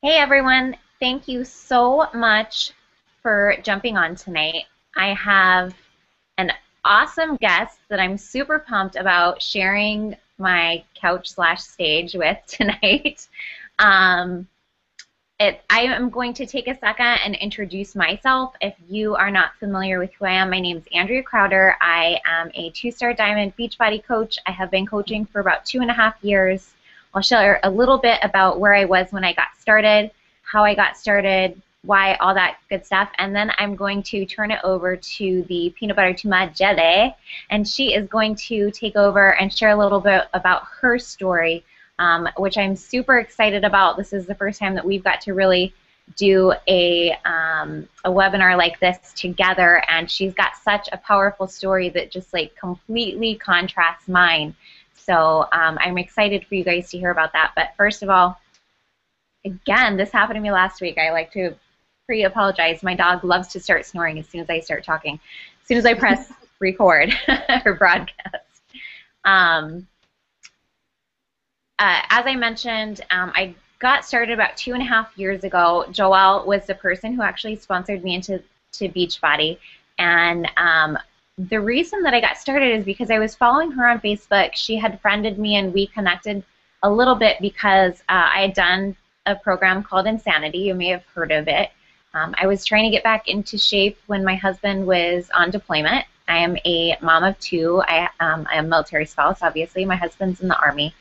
Hey everyone, thank you so much for jumping on tonight. I have an awesome guest that I'm super pumped about sharing my couch slash stage with tonight. Um, I am going to take a second and introduce myself. If you are not familiar with who I am, my name is Andrea Crowder. I am a two-star diamond Beachbody coach. I have been coaching for about 2.5 years. I'll share a little bit about where I was when I got started, how I got started, why, all that good stuff. And then I'm going to turn it over to the peanut butter to my jelly, and she is going to take over and share a little bit about her story, which I'm super excited about. This is the first time that we've got to really do a webinar like this together, and she's got such a powerful story that just like completely contrasts mine. So I'm excited for you guys to hear about that. But first of all, again, this happened to me last week. I like to pre-apologize. My dog loves to start snoring as soon as I start talking, as soon as I press record or broadcast. As I mentioned, I got started about 2.5 years ago. Joelle was the person who actually sponsored me into Beachbody, and the reason that I got started is because I was following her on Facebook. She had friended me, and we connected a little bit because I had done a program called Insanity. You may have heard of it. I was trying to get back into shape when my husband was on deployment. I am a mom of two. I am a military spouse, obviously. My husband's in the Army.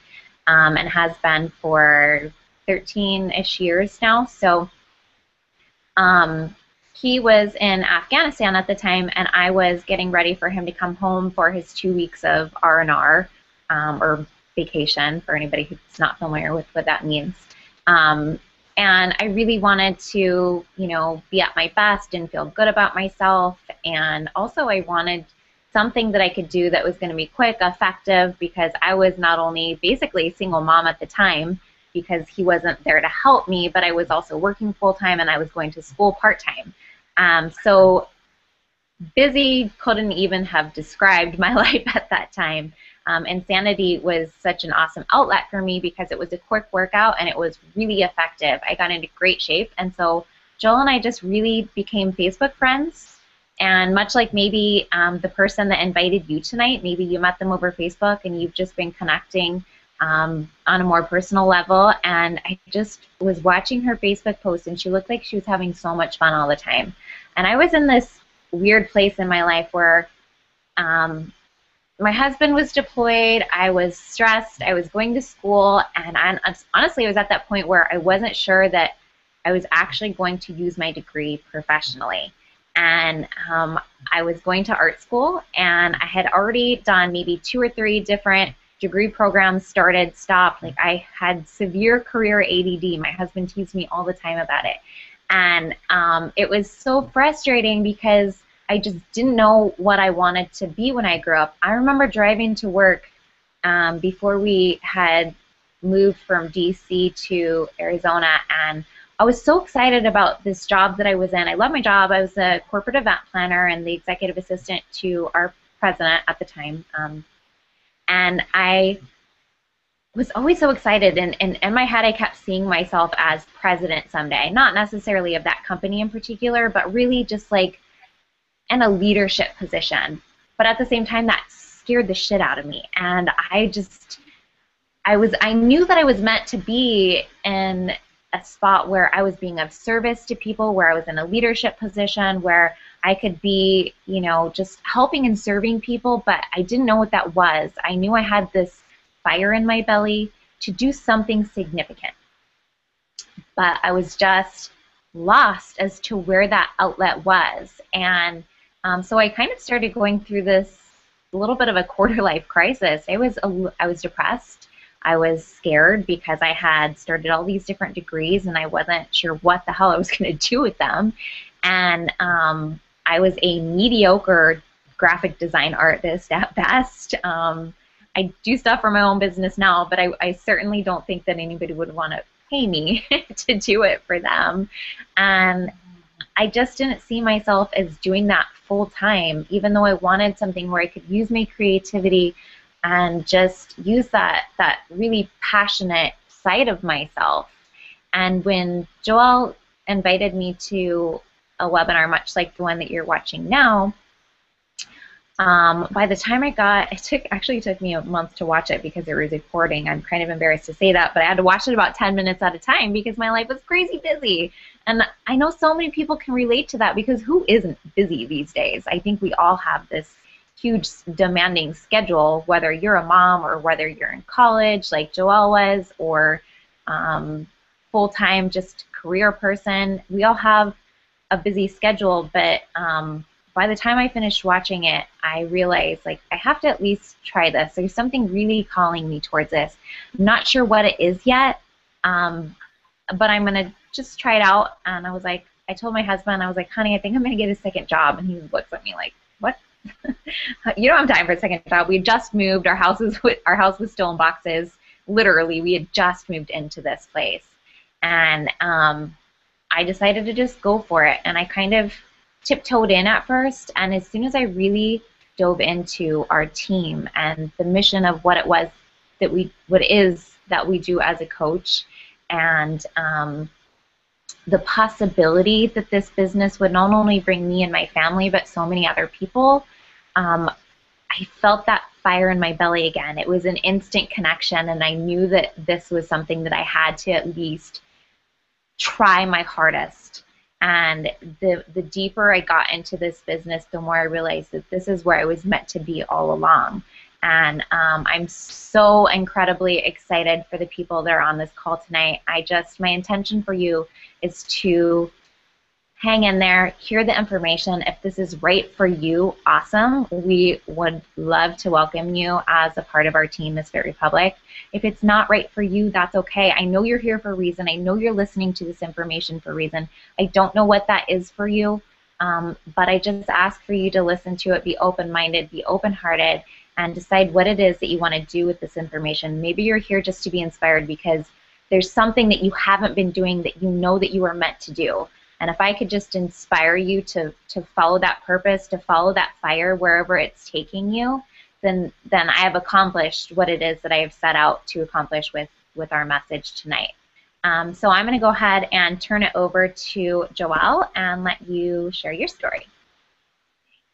And has been for 13-ish years now. So he was in Afghanistan at the time, and I was getting ready for him to come home for his 2 weeks of R&R, or vacation, for anybody who's not familiar with what that means. And I really wanted to, be at my best and feel good about myself. And also I wanted something that I could do that was going to be quick, effective, because I was not only basically a single mom at the time because he wasn't there to help me, but I was also working full-time and I was going to school part-time. So busy couldn't even have described my life at that time. Insanity was such an awesome outlet for me because it was a quick workout and it was really effective. I got into great shape, and so Joel and I just really became Facebook friends. And much like maybe the person that invited you tonight, maybe you met them over Facebook and you've just been connecting on a more personal level. And I just was watching her Facebook post, and she looked like she was having so much fun all the time. And I was in this weird place in my life where my husband was deployed, I was stressed, I was going to school, and honestly I was at that point where I wasn't sure that I was actually going to use my degree professionally. And I was going to art school, and I had already done maybe 2 or 3 different degree programs, started, stopped. Like, I had severe career ADD. My husband teased me all the time about it. And it was so frustrating because I just didn't know what I wanted to be when I grew up. I remember driving to work before we had moved from DC to Arizona, and I was so excited about this job that I was in. I love my job. I was a corporate event planner and the executive assistant to our president at the time. And I was always so excited. And in my head, I kept seeing myself as president someday. Not necessarily of that company in particular, but really just like in a leadership position. But at the same time, that scared the shit out of me. And I knew that I was meant to be in a spot where I was being of service to people, where I was in a leadership position, where I could be, just helping and serving people, but I didn't know what that was. I knew I had this fire in my belly to do something significant, but I was just lost as to where that outlet was. And so I kind of started going through this little bit of a quarter-life crisis. I was depressed. I was scared because I had started all these different degrees and I wasn't sure what the hell I was going to do with them. And I was a mediocre graphic design artist at best. I do stuff for my own business now, but I certainly don't think that anybody would want to pay me to do it for them. And I just didn't see myself as doing that full time, even though I wanted something where I could use my creativity and just use that really passionate side of myself. And when Joelle invited me to a webinar much like the one that you're watching now, by the time actually took me a month to watch it because it was recording. I'm kind of embarrassed to say that, but I had to watch it about 10 minutes at a time because my life was crazy busy. And I know so many people can relate to that, because who isn't busy these days? I think we all have this huge demanding schedule, whether you're a mom or whether you're in college like Joelle was, or full-time just career person. We all have a busy schedule, but by the time I finished watching it, I realized, like, I have to at least try this. There's something really calling me towards this. I'm not sure what it is yet, but I'm going to just try it out. And I told my husband, I was like, honey, I think I'm going to get a second job. And he looks at me like, what? You don't have time for a second job. We just moved. Our house was still in boxes. Literally, we had just moved into this place. And I decided to just go for it. And I kind of tiptoed in at first, and as soon as I really dove into our team and the mission of what it is that we do as a coach, and the possibility that this business would not only bring me and my family, but so many other people, I felt that fire in my belly again. It was an instant connection, and I knew that this was something that I had to at least try my hardest. And the deeper I got into this business, the more I realized that this is where I was meant to be all along. And I'm so incredibly excited for the people that are on this call tonight. My intention for you is to hang in there, hear the information. If this is right for you, awesome. We would love to welcome you as a part of our team, misFIT Republic. If it's not right for you, that's okay. I know you're here for a reason. I know you're listening to this information for a reason. I don't know what that is for you, but I just ask for you to listen to it, be open-minded, be open-hearted, and decide what it is that you want to do with this information. Maybe you're here just to be inspired because there's something that you haven't been doing that you know that you are meant to do. And if I could just inspire you to follow that purpose, to follow that fire wherever it's taking you, then I have accomplished what it is that I have set out to accomplish with our message tonight. So I'm going to go ahead and turn it over to Joelle and let you share your story.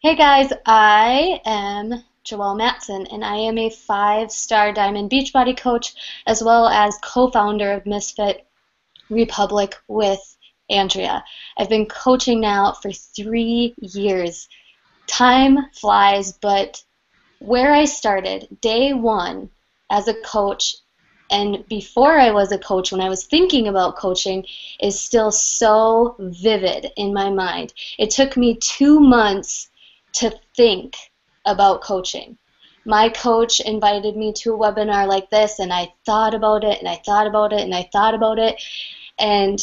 Hey guys, I am Joelle Mattson, and I am a 5-star Diamond Beachbody coach, as well as co-founder of misFIT Republic with Andrea. I've been coaching now for 3 years. Time flies, but where I started, day one as a coach, and before I was a coach, when I was thinking about coaching, is still so vivid in my mind. It took me 2 months to think about coaching. My coach invited me to a webinar like this, and I thought about it, and I thought about it, and I thought about it, and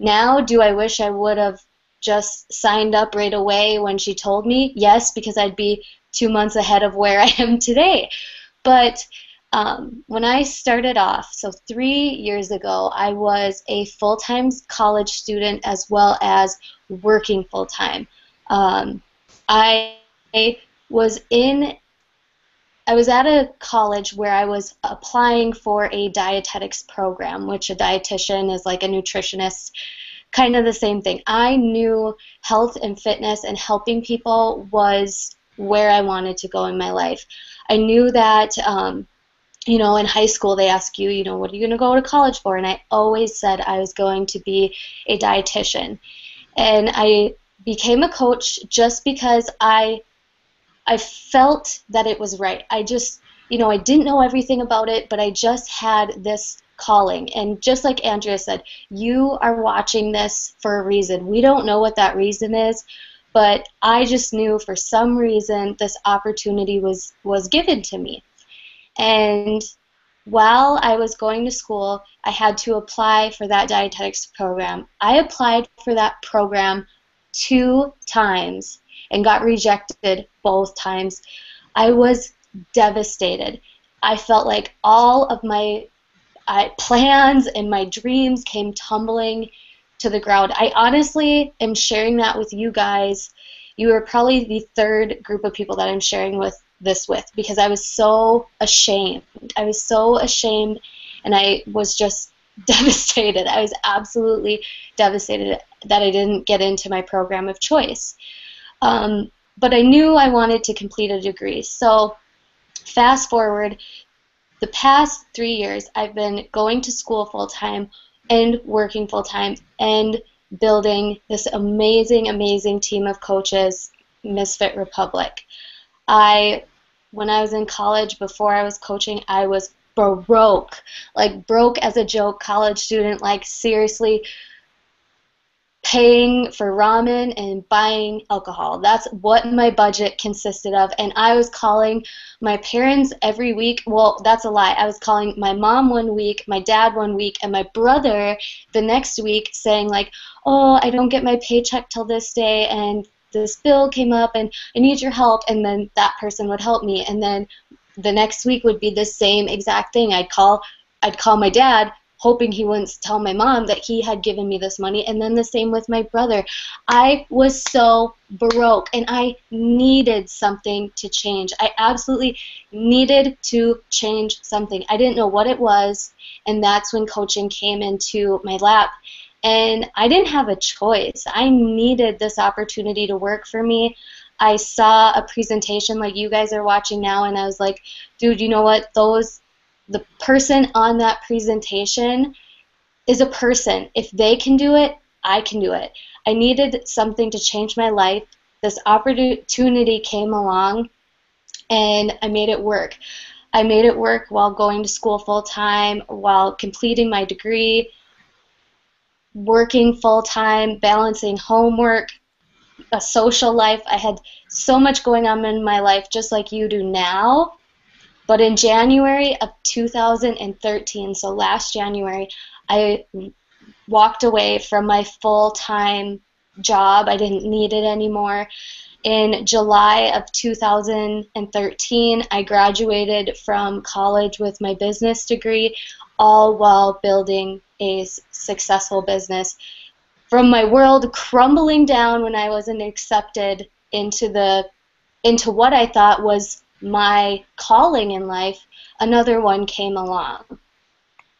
now, do I wish I would have just signed up right away when she told me? Yes, because I'd be 2 months ahead of where I am today. But when I started off, so 3 years ago, I was a full-time college student as well as working full-time. I was at a college where I was applying for a dietetics program, which a dietitian is like a nutritionist, kind of the same thing. I knew health and fitness and helping people was where I wanted to go in my life. I knew that, in high school they ask you, what are you going to go to college for? And I always said I was going to be a dietitian. And I became a coach just because I felt that it was right. I just, I didn't know everything about it, but I just had this calling. And just like Andrea said, you are watching this for a reason. We don't know what that reason is, but I just knew for some reason this opportunity was given to me. And while I was going to school, I had to apply for that dietetics program. I applied for that program 2 times and got rejected both times. I was devastated. I felt like all of my plans and my dreams came tumbling to the ground. I honestly am sharing that with you guys. You are probably the 3rd group of people that I'm sharing this with because I was so ashamed. I was so ashamed, and I was just devastated. I was absolutely devastated that I didn't get into my program of choice. But I knew I wanted to complete a degree. So fast forward, the past 3 years, I've been going to school full-time and working full-time and building this amazing, amazing team of coaches, misFIT Republic. When I was in college, before I was coaching, I was broke, like broke as a joke, college student, like seriously paying for ramen and buying alcohol. That's what my budget consisted of. And I was calling my parents every week. Well, that's a lie. I was calling my mom one week, my dad one week, and my brother the next week saying like, oh, I don't get my paycheck till this day, and this bill came up, and I need your help. And then that person would help me. And then the next week would be the same exact thing. I'd call my dad, hoping he wouldn't tell my mom that he had given me this money, and then the same with my brother. I was so broke, and I needed something to change. I absolutely needed to change something. I didn't know what it was, and that's when coaching came into my lap. And I didn't have a choice. I needed this opportunity to work for me. I saw a presentation like you guys are watching now, and I was like, dude, you know what? The person on that presentation is a person. If they can do it, I can do it. I needed something to change my life. This opportunity came along, and I made it work. I made it work while going to school full-time, while completing my degree, working full-time, balancing homework, a social life. I had so much going on in my life, just like you do now. But in January of 2013, so last January, I walked away from my full-time job. I didn't need it anymore. In July of 2013, I graduated from college with my business degree, all while building a successful business. From my world crumbling down when I wasn't accepted into what I thought was my calling in life, another one came along.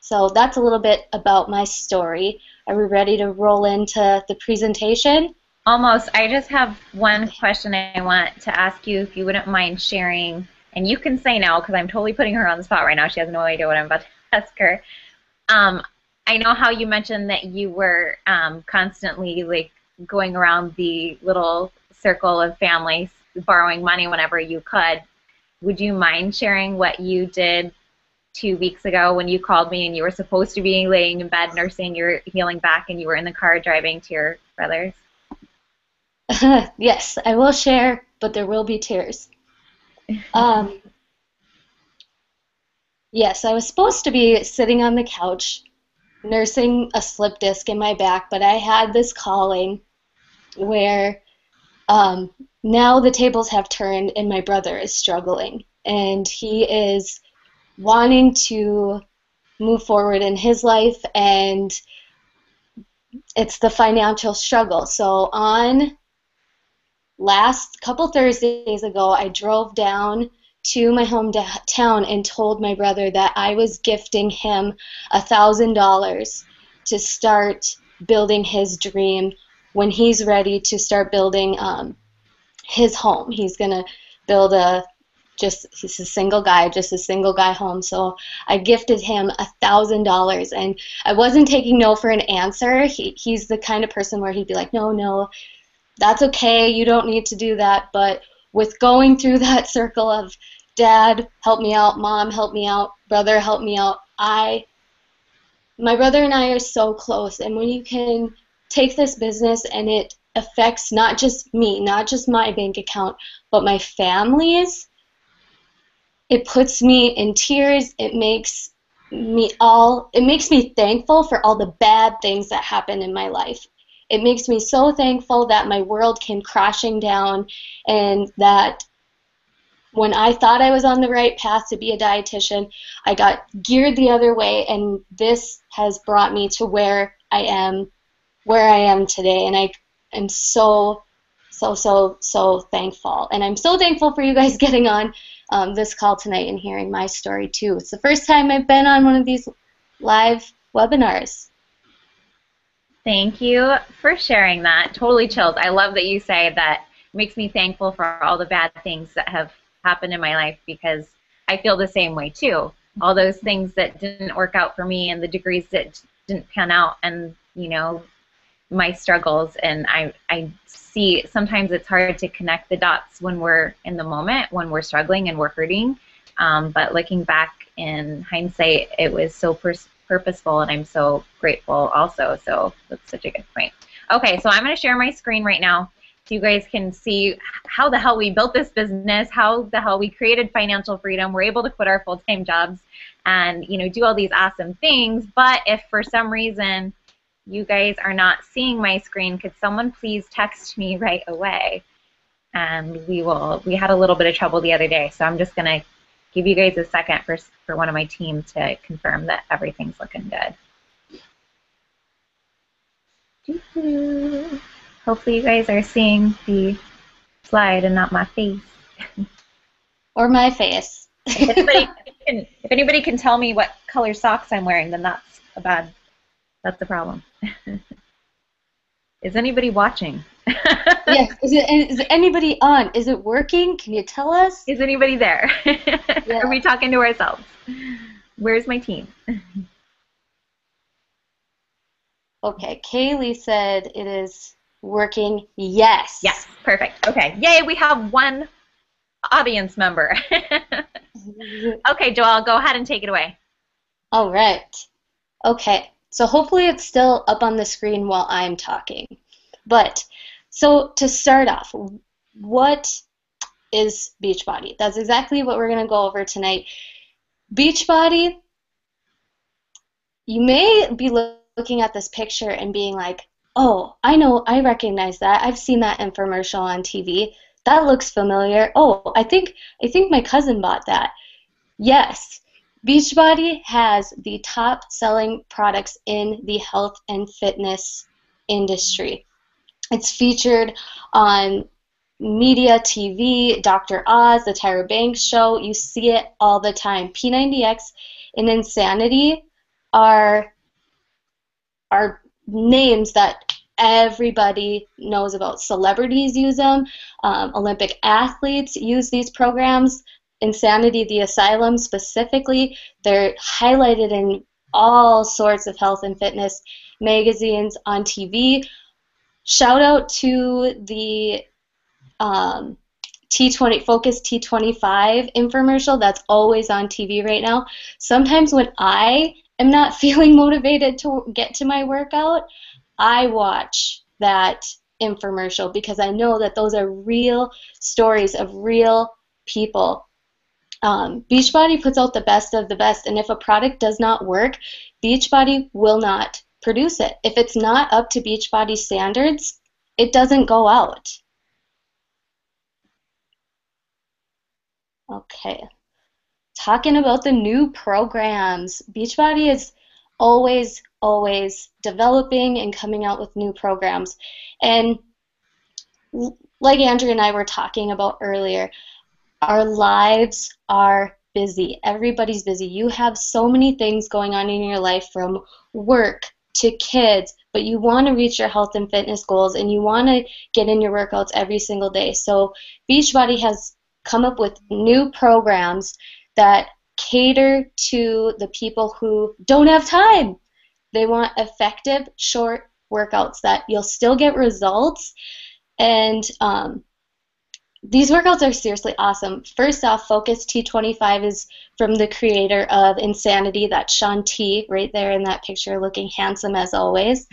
So that's a little bit about my story. Are we ready to roll into the presentation? Almost. I just have one question I want to ask you, if you wouldn't mind sharing, and you can say no because I'm totally putting her on the spot right now. She has no idea what I'm about to ask her. I know how you mentioned that you were constantly like going around the little circle of families borrowing money whenever you could. Would you mind sharing what you did 2 weeks ago when you called me and you were supposed to be laying in bed nursing your healing back and you were in the car driving to your brother's? Yes, I will share, but there will be tears. Yes, I was supposed to be sitting on the couch nursing a slip disc in my back, but I had this calling where now the tables have turned and my brother is struggling, and he is wanting to move forward in his life, and it's the financial struggle. So on last couple Thursdays ago, I drove down to my hometown and told my brother that I was gifting him $1,000 to start building his dream when he's ready to start building his home. He's going to build he's a single guy, just a single guy home. So I gifted him $1,000, and I wasn't taking no for an answer. He's the kind of person where he'd be like, no, that's okay, you don't need to do that. But with going through that circle of dad, help me out, mom, help me out, brother, help me out, my brother and I are so close. And when you can take this business and it affects not just me, not just my bank account, but my family's, it puts me in tears. It makes me thankful for all the bad things that happen in my life. It makes me so thankful that my world came crashing down, and that when I thought I was on the right path to be a dietitian, I got geared the other way, and this has brought me to where I am today. And I am so thankful. And I'm so thankful for you guys getting on this call tonight and hearing my story too. It's the first time I've been on one of these live webinars. Thank you for sharing that. Totally chills. I love that you say that. It makes me thankful for all the bad things that have happened in my life, because I feel the same way too. All those things that didn't work out for me and the degrees that didn't pan out, and my struggles, and I see sometimes it's hard to connect the dots when we're in the moment, when we're struggling and we're hurting. But looking back in hindsight, it was so purposeful, and I'm so grateful also. So that's such a good point. Okay, so I'm going to share my screen right now so you guys can see how the hell we built this business, how the hell we created financial freedom. We're able to quit our full-time jobs and do all these awesome things. But if for some reason you guys are not seeing my screen, could someone please text me right away? And we had a little bit of trouble the other day, so I'm just going to give you guys a second for one of my team to confirm that everything's looking good. Hopefully you guys are seeing the slide and not my face. Or my face. If anybody can tell me what color socks I'm wearing, then that's the problem. Is anybody watching? Yes. Is anybody on? Is it working? Can you tell us? Is anybody there? Yeah. Are we talking to ourselves? Where's my team? Okay, Kaylee said it is working. Yes. Yes, perfect. Okay, yay, we have one audience member. Okay, Joelle, go ahead and take it away. All right. Okay, so hopefully it's still up on the screen while I'm talking. But, so to start off, what is Beachbody? That's exactly what we're going to go over tonight. Beachbody, you may be looking at this picture and being like, oh, I know, I recognize that. I've seen that infomercial on TV. That looks familiar. Oh, I think my cousin bought that. Yes, Beachbody has the top selling products in the health and fitness industry. It's featured on media, TV, Dr. Oz, the Tyra Banks show. You see it all the time. P90X and Insanity are names that everybody knows about. Celebrities use them. Olympic athletes use these programs. Insanity, the Asylum specifically, they're highlighted in all sorts of health and fitness magazines, on TV. Shout out to the T20 Focus T25 infomercial that's always on TV right now. Sometimes when I am not feeling motivated to get to my workout, I watch that infomercial because I know that those are real stories of real people. Beachbody puts out the best of the best, and if a product does not work, Beachbody will not produce it. If it's not up to Beachbody standards, it doesn't go out. Okay, talking about the new programs. Beachbody is always developing and coming out with new programs. And like Andrea and I were talking about earlier, our lives are busy. Everybody's busy. You have so many things going on in your life, from work to kids, but you want to reach your health and fitness goals and you want to get in your workouts every single day. So Beachbody has come up with new programs that cater to the people who don't have time. They want effective, short workouts that you'll still get results. And these workouts are seriously awesome. First off, Focus T25 is from the creator of Insanity. That's Shaun T right there in that picture, looking handsome as always.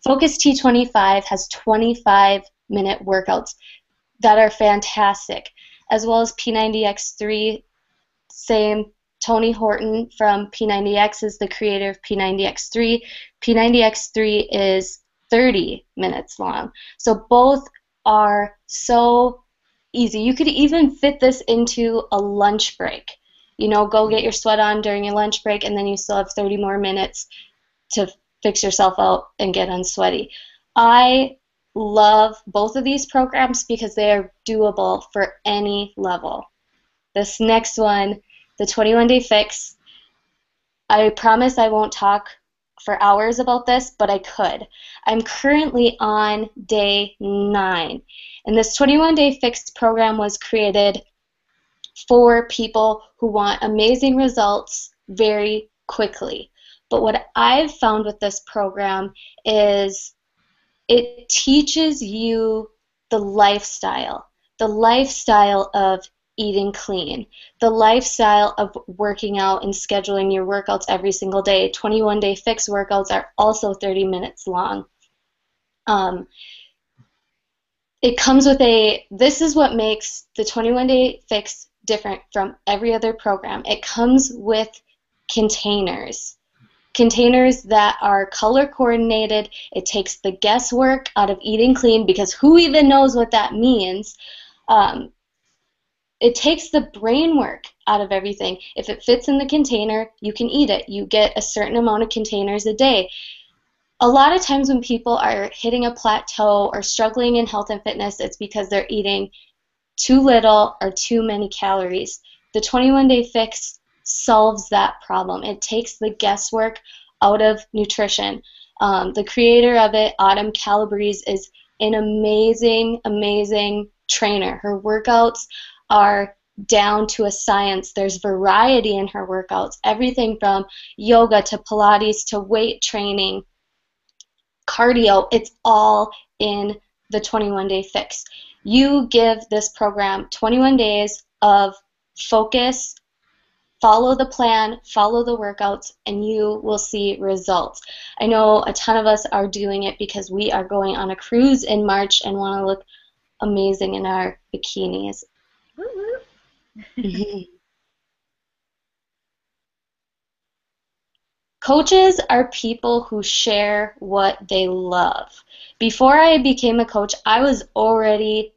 Focus T25 has 25-minute workouts that are fantastic, as well as P90X3. Same, Tony Horton from P90X is the creator of P90X3. P90X3 is 30 minutes long. So both are so easy. You could even fit this into a lunch break. You know, go get your sweat on during your lunch break, and then you still have 30 more minutes to fix yourself out and get unsweaty. I love both of these programs because they are doable for any level. This next one, the 21-Day Fix, I promise I won't talk for hours about this, but I could. I'm currently on day 9, and this 21-day fixed program was created for people who want amazing results very quickly. But what I've found with this program is it teaches you the lifestyle of eating clean, the lifestyle of working out and scheduling your workouts every single day. 21-day fix workouts are also 30 minutes long. It comes with this is what makes the 21-day fix different from every other program. It comes with containers. Containers that are color coordinated. It takes the guesswork out of eating clean, because who even knows what that means? It takes the brain work out of everything. If it fits in the container, you can eat it. You get a certain amount of containers a day. A lot of times when people are hitting a plateau or struggling in health and fitness, it's because they're eating too little or too many calories. The 21-day fix solves that problem. It takes the guesswork out of nutrition. The creator of it, Autumn Calabrese, is an amazing, amazing trainer. Her workouts are down to a science. There's variety in her workouts, everything from yoga to Pilates to weight training, cardio. It's all in the 21-day fix. You give this program 21 days of focus, follow the plan, follow the workouts, and you will see results. I know a ton of us are doing it because we are going on a cruise in March and want to look amazing in our bikinis. Coaches are people who share what they love. Before I became a coach, I was already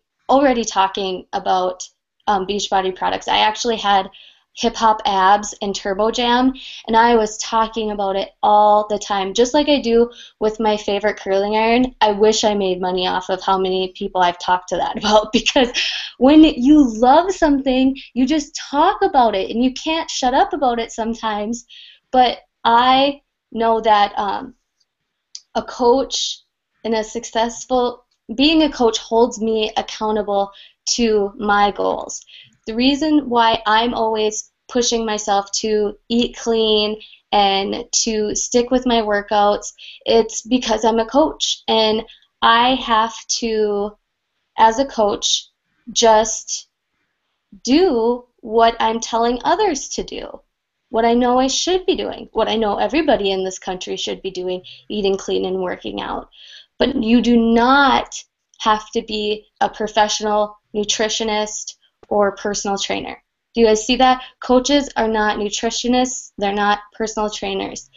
talking about Beachbody products. I actually had Hip Hop Abs and Turbo Jam, and I was talking about it all the time, just like I do with my favorite curling iron. I wish I made money off of how many people I've talked to that about, because when you love something, you just talk about it, and you can't shut up about it sometimes. But I know that a coach and being a coach holds me accountable to my goals. The reason why I'm always pushing myself to eat clean and to stick with my workouts, it's because I'm a coach, and I have to, as a coach, just do what I'm telling others to do, what I know I should be doing, what I know everybody in this country should be doing, eating clean and working out. But you do not have to be a professional nutritionist or personal trainer. Do you guys see that? Coaches are not nutritionists. They're not personal trainers.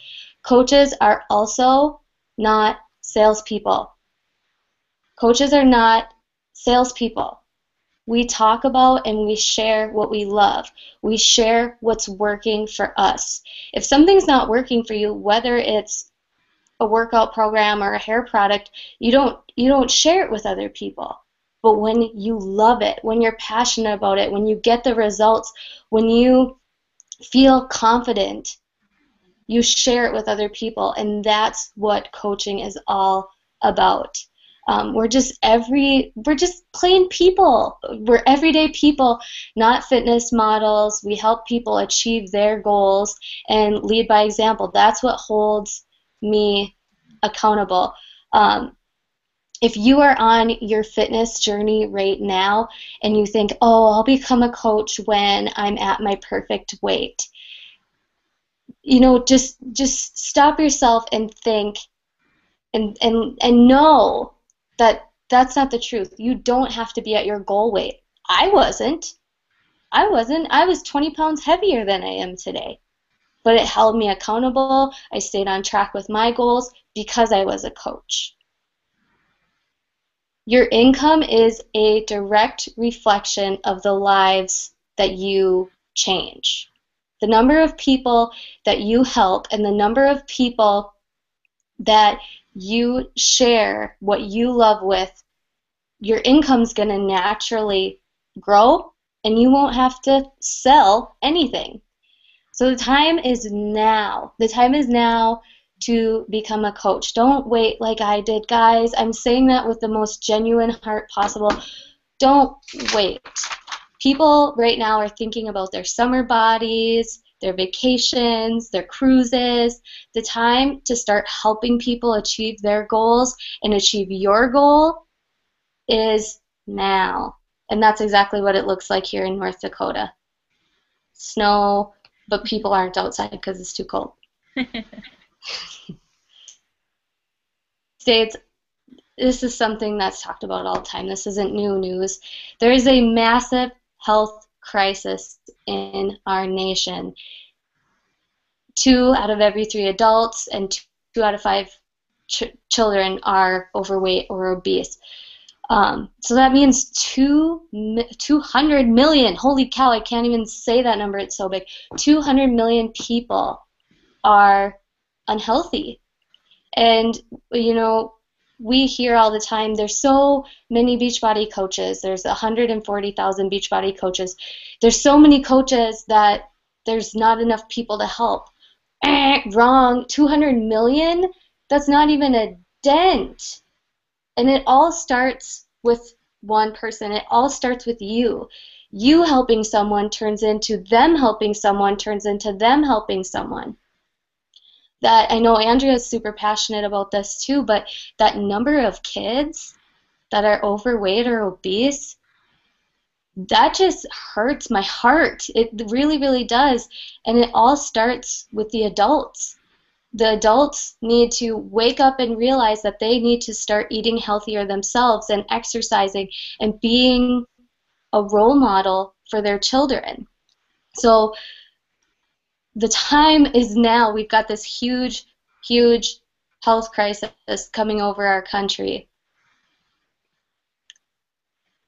Coaches are also not salespeople. Coaches are not salespeople. We talk about and we share what we love. We share what's working for us. If something's not working for you, whether it's a workout program or a hair product, you don't share it with other people. But when you love it, when you're passionate about it, when you get the results, when you feel confident, you share it with other people, and that's what coaching is all about. We're just plain people. We're everyday people, not fitness models. We help people achieve their goals and lead by example. That's what holds me accountable. If you are on your fitness journey right now and you think, oh, I'll become a coach when I'm at my perfect weight, just stop yourself and think and know that that's not the truth. You don't have to be at your goal weight. I wasn't. I was 20 pounds heavier than I am today. But it held me accountable. I stayed on track with my goals because I was a coach. Your income is a direct reflection of the lives that you change. The number of people that you help and the number of people that you share what you love with, your income's going to naturally grow, and you won't have to sell anything. So the time is now. The time is now to become a coach. Don't wait like I did, guys. I'm saying that with the most genuine heart possible. Don't wait. People right now are thinking about their summer bodies, their vacations, their cruises. The time to start helping people achieve their goals and achieve your goal is now. And that's exactly what it looks like here in North Dakota. Snow, but people aren't outside because it's too cold. States, this is something that's talked about all the time. This isn't new news. There is a massive health crisis in our nation. 2 out of every 3 adults and 2 out of 5 children are overweight or obese. So that means 200 million, holy cow, I can't even say that number, it's so big. 200 million people are unhealthy. And, you know, we hear all the time, there's so many Beachbody coaches. There's 140,000 Beachbody coaches. There's so many coaches that there's not enough people to help. Wrong. 200 million? That's not even a dent. And it all starts with one person. It all starts with you. You helping someone turns into them helping someone, turns into them helping someone. That I know Andrea is super passionate about this too, but that number of kids that are overweight or obese, that just hurts my heart. It really, really does. And it all starts with the adults. The adults need to wake up and realize that they need to start eating healthier themselves and exercising and being a role model for their children. So the time is now. We've got this huge, huge health crisis coming over our country.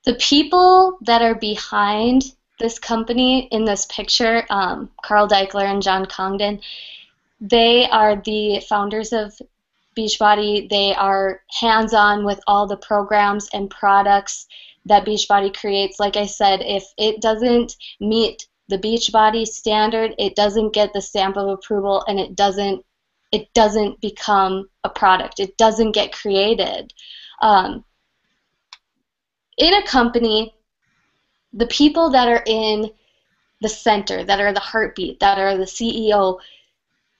The people that are behind this company in this picture, Carl Deichler and John Congdon, they are the founders of Beachbody. They are hands-on with all the programs and products that Beachbody creates. Like I said, if it doesn't meet the Beachbody standard, it doesn't get the stamp of approval, and it doesn't become a product. It doesn't get created. In a company, the people that are in the center, that are the heartbeat, that are the CEO,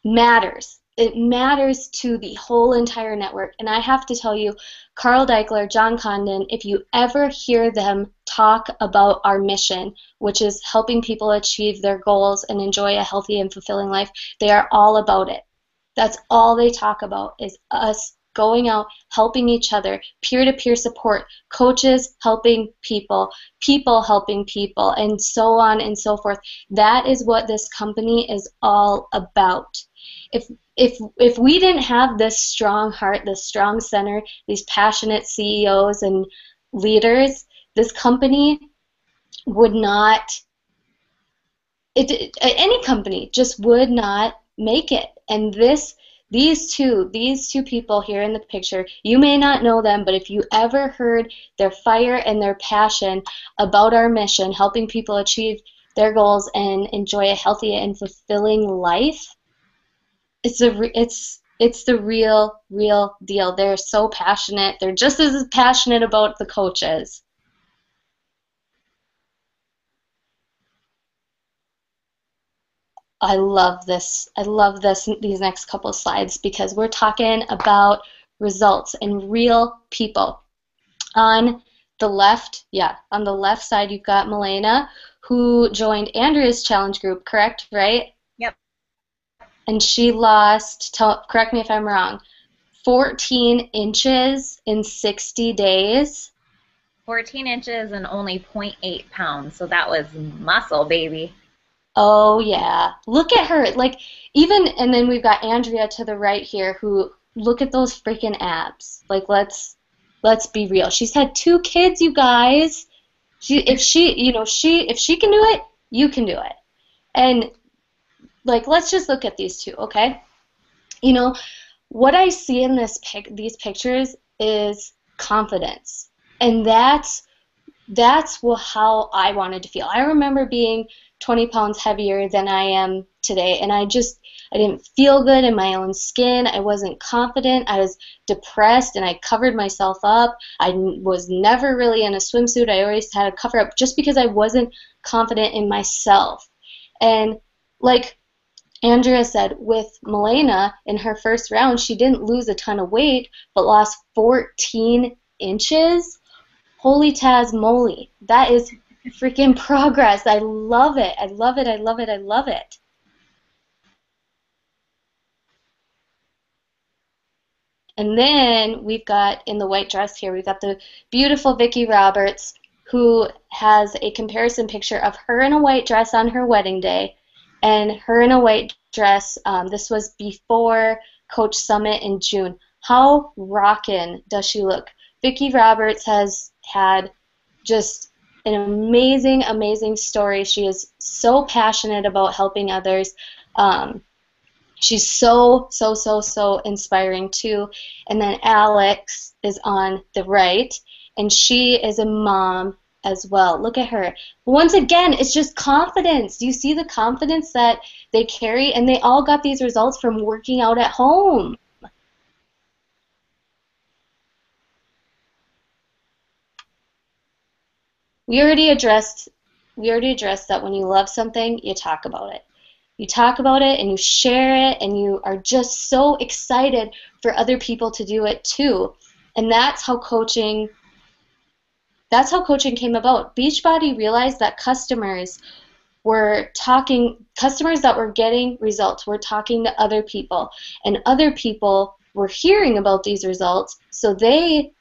matters. It matters to the whole entire network. And I have to tell you, Carl Deichler, John Congdon, if you ever hear them talk about our mission, which is helping people achieve their goals and enjoy a healthy and fulfilling life, they are all about it. That's all they talk about, is us going out, helping each other, peer-to-peer support, coaches helping people, people helping people, and so on and so forth. That is what this company is all about. If we didn't have this strong heart, this strong center, these passionate CEOs and leaders, this company would not, any company just would not make it. And these two people here in the picture, you may not know them, but if you ever heard their fire and their passion about our mission, helping people achieve their goals and enjoy a healthy and fulfilling life, it's the real deal. They're so passionate. They're just as passionate about the coaches. I love this. These next couple of slides, because we're talking about results and real people. On the left side, you've got Milena, who joined Andrea's challenge group, correct, right? Yep. And she lost, correct me if I'm wrong, 14 inches in 60 days. 14 inches and only 0.8 pounds, so that was muscle, baby. Oh yeah, look at her. Like, even, and then we've got Andrea to the right here, who, look at those freaking abs. Like, let's be real. She's had 2 kids, you guys. If she can do it, you can do it. And like, let's just look at these 2, okay? You know, what I see in these pictures is confidence, and that's how I wanted to feel. I remember being 20 pounds heavier than I am today, and I didn't feel good in my own skin. I wasn't confident. I was depressed, and I covered myself up. I was never really in a swimsuit. I always had a cover up just because I wasn't confident in myself. And like Andrea said, with Milena in her first round, she didn't lose a ton of weight, but lost 14 inches. Holy Taz moly. That is freaking progress. I love it. I love it. I love it. I love it. And then we've got, in the white dress here, we've got the beautiful Vicki Roberts, who has a comparison picture of her in a white dress on her wedding day and her in a white dress. This was before Coach Summit in June. How rockin' does she look? Vicki Roberts has had just an amazing, amazing story. She is so passionate about helping others. She's so inspiring too. And then Alex is on the right, and she is a mom as well. Look at her. Once again, it's just confidence. Do you see the confidence that they carry? And they all got these results from working out at home. We already addressed that when you love something, you talk about it. You talk about it and you share it, and you are just so excited for other people to do it too. And that's how coaching came about. Beachbody realized that customers that were getting results were talking to other people, and other people were hearing about these results, so they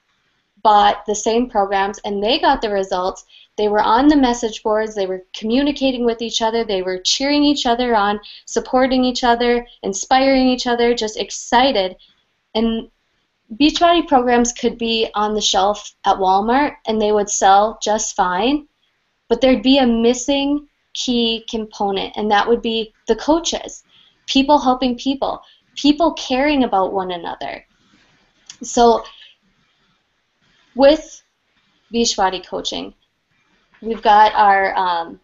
bought the same programs and they got the results. They were on the message boards, they were communicating with each other, they were cheering each other on, supporting each other, inspiring each other, just excited. And Beachbody programs could be on the shelf at Walmart and they would sell just fine, but there'd be a missing key component, and that would be the coaches. People helping people, people caring about one another. So with Beachbody coaching, we've got our, I'm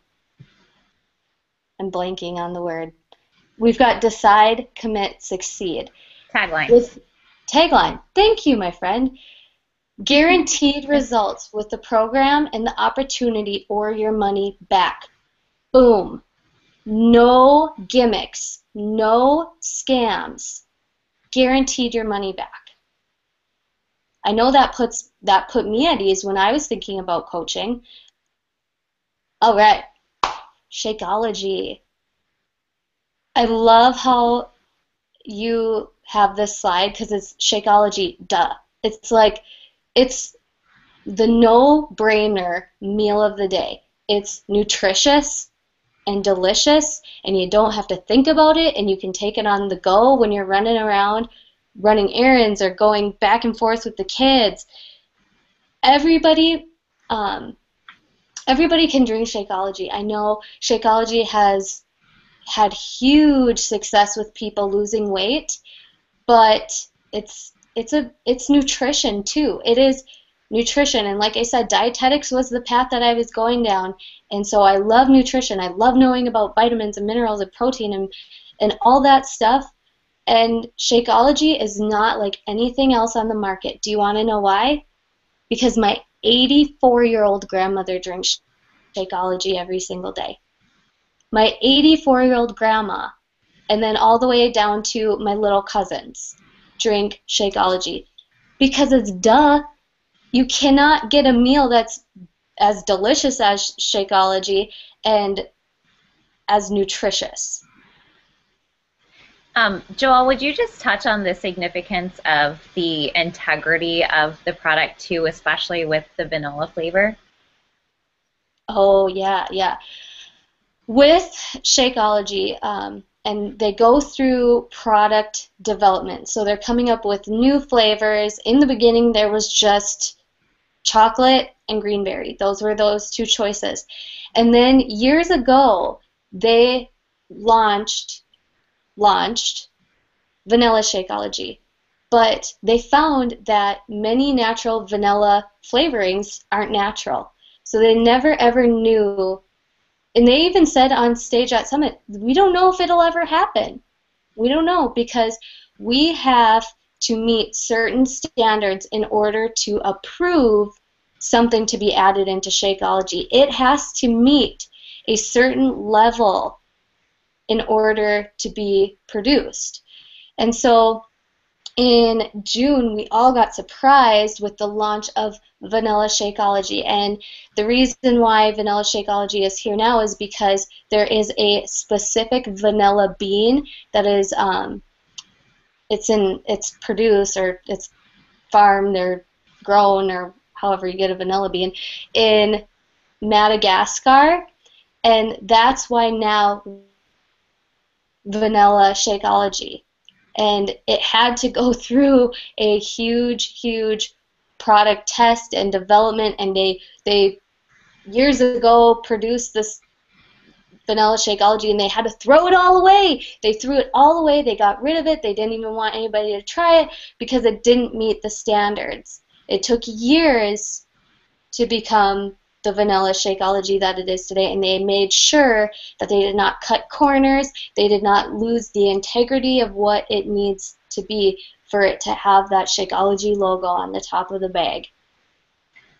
blanking on the word. We've got decide, commit, succeed. Tagline. Tagline. Thank you, my friend. Guaranteed results with the program and the opportunity or your money back. Boom. No gimmicks. No scams. Guaranteed your money back. I know that put me at ease when I was thinking about coaching. All right, Shakeology. I love how you have this slide because it's Shakeology, duh. It's like, it's the no-brainer meal of the day. It's nutritious and delicious, and you don't have to think about it, and you can take it on the go when you're running around, running errands or going back and forth with the kids. Everybody can drink Shakeology. I know Shakeology has had huge success with people losing weight, but it's nutrition too. It is nutrition, and like I said, dietetics was the path that I was going down, and so I love nutrition. I love knowing about vitamins and minerals and protein and all that stuff. And Shakeology is not like anything else on the market. Do you want to know why? Because my 84-year-old grandmother drinks Shakeology every single day. My 84-year-old grandma, and then all the way down to my little cousins, drink Shakeology. Because it's duh. You cannot get a meal that's as delicious as Shakeology and as nutritious. Joelle, would you just touch on the significance of the integrity of the product too, especially with the vanilla flavor? Oh, yeah. With Shakeology, and they go through product development. So they're coming up with new flavors. In the beginning, there was just chocolate and greenberry. Those were those two choices. And then years ago, they launched vanilla Shakeology. But they found that many natural vanilla flavorings aren't natural. So they never ever knew And they even said on stage at Summit, we don't know if it'll ever happen. We don't know because we have to meet certain standards in order to approve something to be added into Shakeology. It has to meet a certain level in order to be produced. And so in June, we all got surprised with the launch of Vanilla Shakeology. And the reason why Vanilla Shakeology is here now is because there is a specific vanilla bean that is, it's produced or it's farmed or grown or however you get a vanilla bean in Madagascar. And that's why now Vanilla Shakeology. And it had to go through a huge product test and development, and they years ago produced this Vanilla Shakeology, and they had to throw it all away. They threw it all away. They got rid of it. They didn't even want anybody to try it because it didn't meet the standards. It took years to become the Vanilla Shakeology that it is today, and they made sure that they did not cut corners, they did not lose the integrity of what it needs to be for it to have that Shakeology logo on the top of the bag.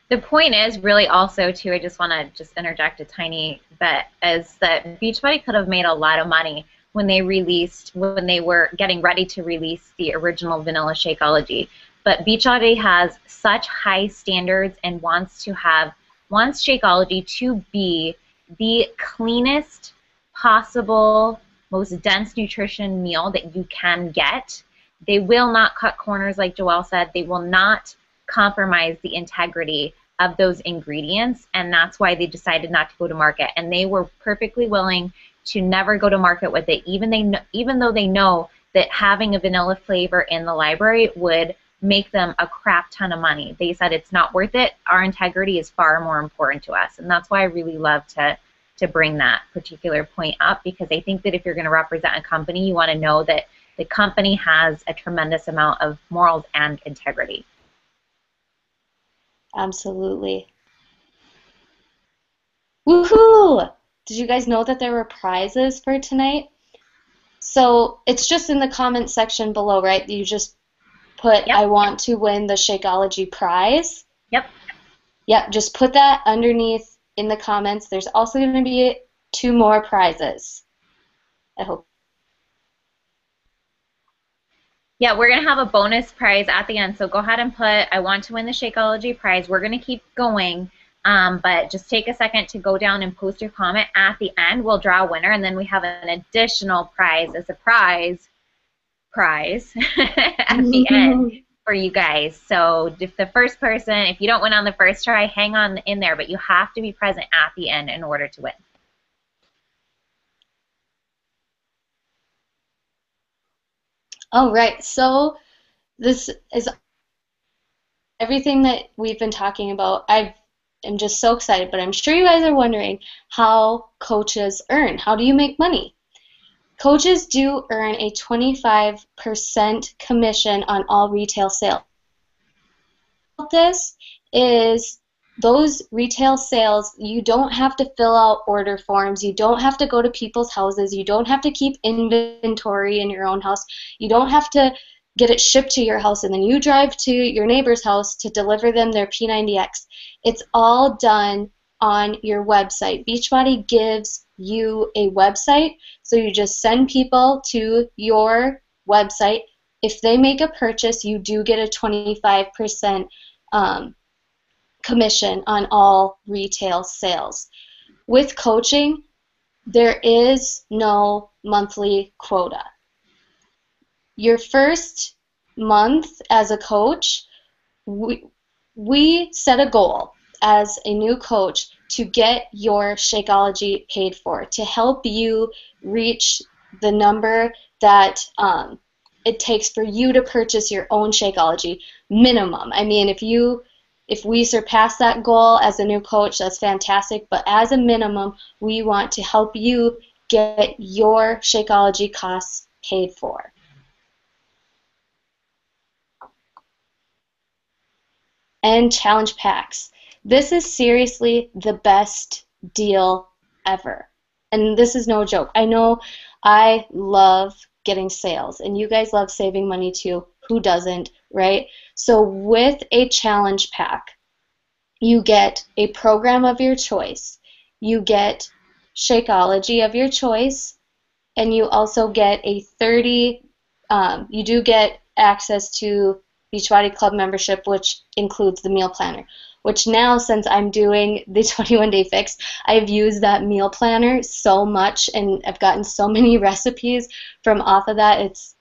The point is really also, too, I just want to just interject a tiny bit, is that Beachbody could have made a lot of money when they were getting ready to release the original Vanilla Shakeology. But Beachbody has such high standards and wants Shakeology to be the cleanest possible, most dense nutrition meal that you can get. They will not cut corners, like Joelle said. They will not compromise the integrity of those ingredients, and that's why they decided not to go to market. And they were perfectly willing to never go to market with it, even though they know that having a vanilla flavor in the library would make them a crap ton of money. They said it's not worth it. Our integrity is far more important to us, and that's why I really love to bring that particular point up, because I think that if you're going to represent a company, you want to know that the company has a tremendous amount of morals and integrity. Absolutely. Woohoo! Did you guys know that there were prizes for tonight? So it's just in the comment section below, right? You just put, Yep. I want to win the Shakeology prize. Yep. Yep, just put that underneath in the comments. There's also going to be 2 more prizes. I hope. Yeah, we're going to have a bonus prize at the end, so go ahead and put, I want to win the Shakeology prize. We're going to keep going, but just take a second to go down and post your comment. At the end, we'll draw a winner, and then we have an additional prize, a surprise prize at the end for you guys. So if the first person, if you don't win on the first try, hang on in there, but you have to be present at the end in order to win. All right, so this is everything that we've been talking about. I am just so excited, but I'm sure you guys are wondering how coaches earn. How do you make money? Coaches do earn a 25% commission on all retail sales. This is those retail sales, you don't have to fill out order forms, you don't have to go to people's houses, you don't have to keep inventory in your own house, you don't have to get it shipped to your house and then you drive to your neighbor's house to deliver them their P90X. It's all done on your website. Beachbody gives you a website, so you just send people to your website. If they make a purchase, you do get a 25% commission on all retail sales. With coaching, there is no monthly quota. Your first month as a coach, we set a goal as a new coach to get your Shakeology paid for, to help you reach the number that it takes for you to purchase your own Shakeology minimum. I mean, if we surpass that goal as a new coach, that's fantastic, but as a minimum, we want to help you get your Shakeology costs paid for. And challenge packs. This is seriously the best deal ever. And this is no joke. I know I love getting sales, and you guys love saving money too. Who doesn't, right? So with a challenge pack, you get a program of your choice, you get Shakeology of your choice, and you also get a 30, you do get access to Beachbody Club membership, which includes the meal planner, which now, since I'm doing the 21-day fix, I've used that meal planner so much, and I've gotten so many recipes from off of that. It's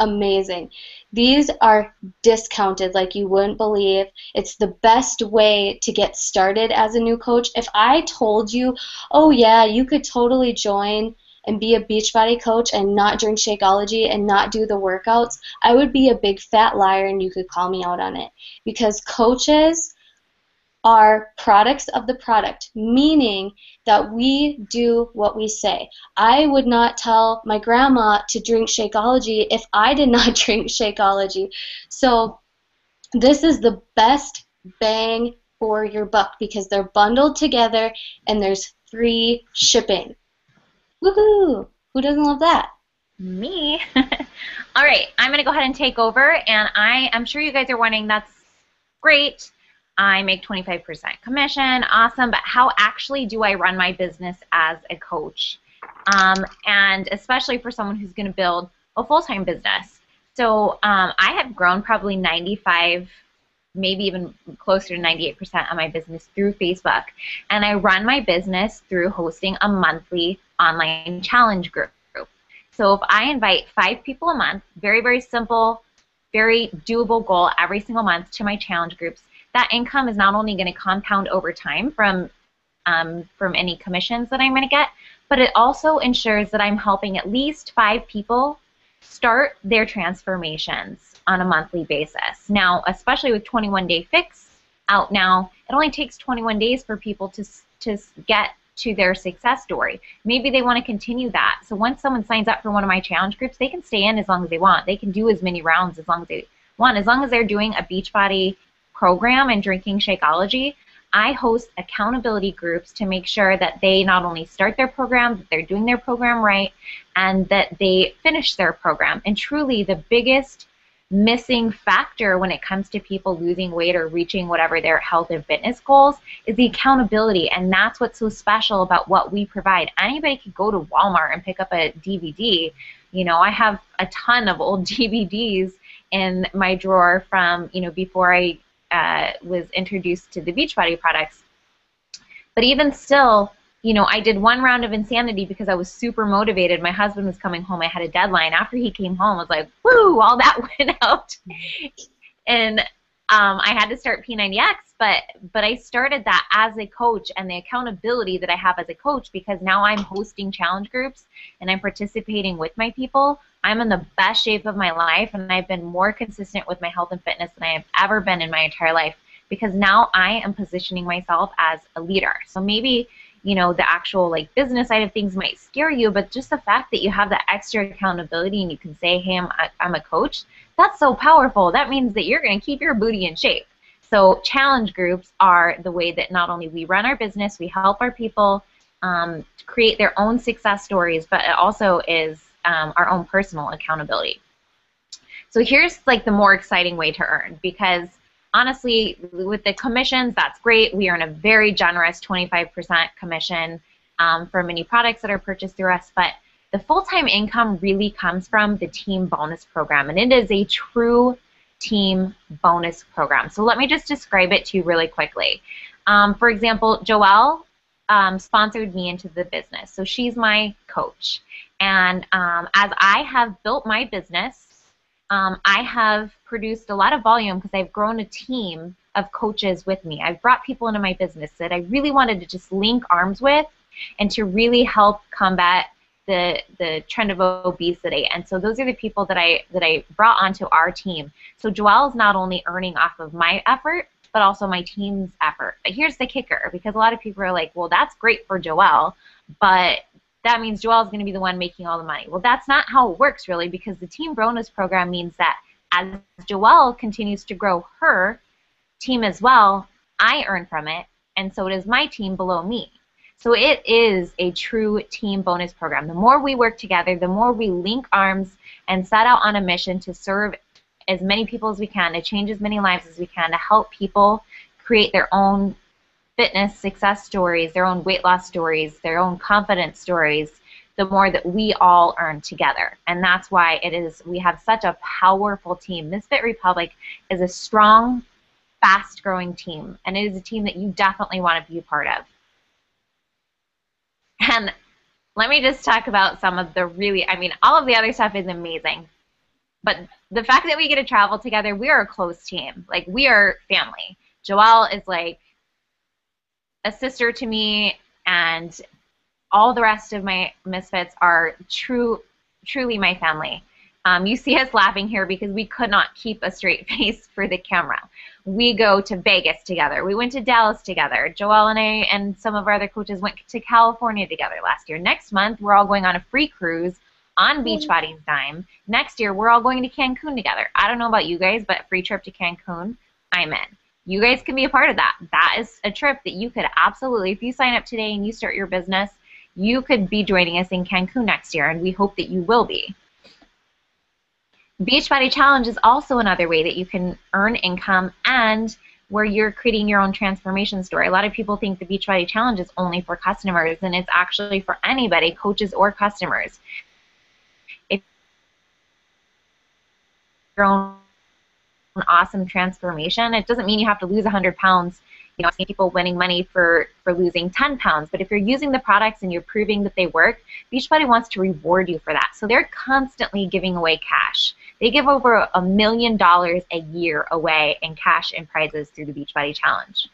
amazing. These are discounted like you wouldn't believe. It's the best way to get started as a new coach. If I told you, oh yeah, you could totally join and be a Beachbody coach and not drink Shakeology and not do the workouts, I would be a big fat liar and you could call me out on it. Because coaches are products of the product, meaning that we do what we say. I would not tell my grandma to drink Shakeology if I did not drink Shakeology. So this is the best bang for your buck because they're bundled together and there's free shipping. Woohoo! Who doesn't love that? Me. All right, I'm going to go ahead and take over, and I'm sure you guys are wondering, that's great. I make 25% commission, awesome, but how actually do I run my business as a coach? And especially for someone who's going to build a full-time business. So I have grown probably 95, maybe even closer to 98% of my business through Facebook. And I run my business through hosting a monthly online challenge group. So if I invite 5 people a month, very, very simple, very doable goal every single month to my challenge groups, that income is not only going to compound over time from any commissions that I'm going to get, but it also ensures that I'm helping at least 5 people start their transformations on a monthly basis. Now, especially with 21-day fix out now, it only takes 21 days for people to get to their success story. Maybe they want to continue that. So once someone signs up for one of my challenge groups, they can stay in as long as they want. They can do as many rounds as long as they want. As long as they're doing a Beachbody program and drinking Shakeology, I host accountability groups to make sure that they not only start their program, that they're doing their program right, and that they finish their program. And truly, the biggest missing factor when it comes to people losing weight or reaching whatever their health and fitness goals is the accountability, and that's what's so special about what we provide. Anybody could go to Walmart and pick up a DVD. You know, I have a ton of old DVDs in my drawer from, you know, before I was introduced to the Beachbody products. But even still, you know, I did one round of Insanity because I was super motivated. My husband was coming home. I had a deadline. After he came home, I was like, woo, all that went out. And I had to start P90X, but I started that as a coach, and the accountability that I have as a coach, because now I'm hosting challenge groups and I'm participating with my people. I'm in the best shape of my life, and I've been more consistent with my health and fitness than I have ever been in my entire life, because now I am positioning myself as a leader. So maybe, you know, the actual like business side of things might scare you, but just the fact that you have that extra accountability and you can say, hey, I'm a coach, that's so powerful. That means that you're going to keep your booty in shape. So challenge groups are the way that not only we run our business, we help our people create their own success stories, but it also is our own personal accountability. So here's like the more exciting way to earn, because honestly, with the commissions, that's great. We earn a very generous 25% commission for many products that are purchased through us, but the full-time income really comes from the team bonus program, and it is a true team bonus program. So let me just describe it to you really quickly. For example, Joelle sponsored me into the business, so she's my coach. And as I have built my business, I have produced a lot of volume because I've grown a team of coaches with me. I've brought people into my business that I really wanted to just link arms with and to really help combat the trend of obesity. And so those are the people that I brought onto our team. So Joelle is not only earning off of my effort, but also my team's effort. But here's the kicker, because a lot of people are like, well, that's great for Joelle, but that means Joelle's going to be the one making all the money. Well, that's not how it works, really, because the team bonus program means that as Joelle continues to grow her team as well, I earn from it, and so does my team below me. So it is a true team bonus program. The more we work together, the more we link arms and set out on a mission to serve as many people as we can, to change as many lives as we can, to help people create their own fitness success stories, their own weight loss stories, their own confidence stories, the more that we all earn together. And that's why we have such a powerful team. misFIT Republic is a strong, fast-growing team, and it is a team that you definitely want to be a part of. And let me just talk about some of the all of the other stuff is amazing. But the fact that we get to travel together, we are a close team. Like, we are family. Joelle is like a sister to me, and all the rest of my misfits are truly my family. You see us laughing here because we could not keep a straight face for the camera. We go to Vegas together. We went to Dallas together. Joelle and I and some of our other coaches went to California together last year. Next month, we're all going on a free cruise on Beachbody's dime. Next year, we're all going to Cancun together. I don't know about you guys, but free trip to Cancun, I'm in. You guys can be a part of that. That is a trip that you could absolutely, if you sign up today and you start your business, you could be joining us in Cancun next year, and we hope that you will be. Beachbody Challenge is also another way that you can earn income and where you're creating your own transformation story. A lot of people think the Beachbody Challenge is only for customers, and it's actually for anybody, coaches or customers. If your own awesome transformation, it doesn't mean you have to lose 100 pounds. You know, I've seen people winning money for losing 10 pounds, but if you're using the products and you're proving that they work, Beachbody wants to reward you for that. So they're constantly giving away cash. They give over $1 million a year away in cash and prizes through the Beachbody Challenge.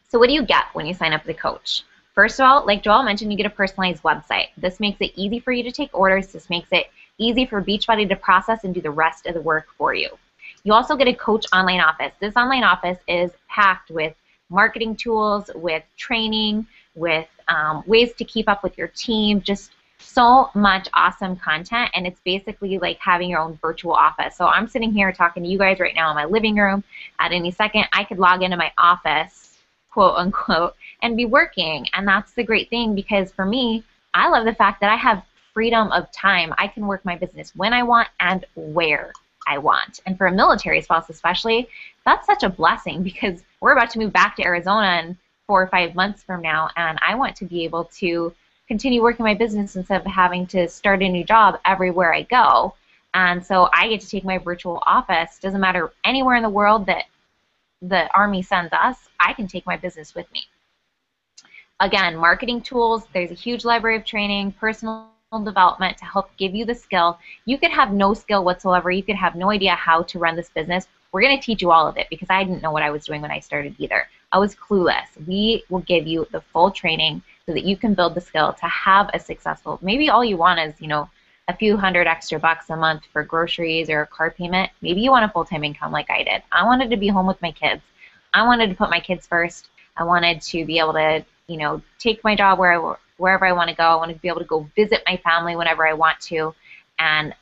So what do you get when you sign up as a coach? First of all, like Joelle mentioned, you get a personalized website. This makes it easy for you to take orders. This makes it easy for Beachbody to process and do the rest of the work for you. You also get a coach online office. This online office is packed with marketing tools, with training, with ways to keep up with your team, just so much awesome content, and it's basically like having your own virtual office. So I'm sitting here talking to you guys right now in my living room. At any second, I could log into my office, quote unquote, and be working, and that's the great thing because for me, I love the fact that I have freedom of time. I can work my business when I want and where I want. And for a military spouse especially, that's such a blessing because we're about to move back to Arizona in 4 or 5 months from now, and I want to be able to continue working my business instead of having to start a new job everywhere I go. And so I get to take my virtual office. Doesn't matter anywhere in the world that the Army sends us, I can take my business with me. Again, marketing tools, there's a huge library of training, personal development to help give you the skill. You could have no skill whatsoever. You could have no idea how to run this business. We're going to teach you all of it because I didn't know what I was doing when I started either. I was clueless. We will give you the full training so that you can build the skill to have a successful, maybe all you want is, you know, a few $100 extra bucks a month for groceries or a car payment. Maybe you want a full-time income like I did. I wanted to be home with my kids. I wanted to put my kids first. I wanted to be able to, you know, take my job wherever I want to go. I wanted to be able to go visit my family whenever I want to. And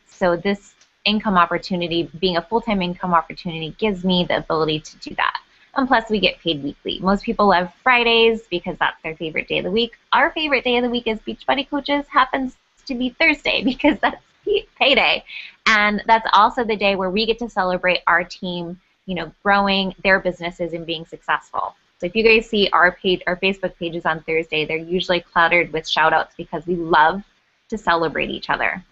so this income opportunity, being a full-time income opportunity, gives me the ability to do that. And plus, we get paid weekly. Most people love Fridays because that's their favorite day of the week. Our favorite day of the week as Beachbody coaches happens to be Thursday because that's payday. And that's also the day where we get to celebrate our team, you know, growing their businesses and being successful. So if you guys see our Facebook pages on Thursday, they're usually cluttered with shout-outs because we love to celebrate each other.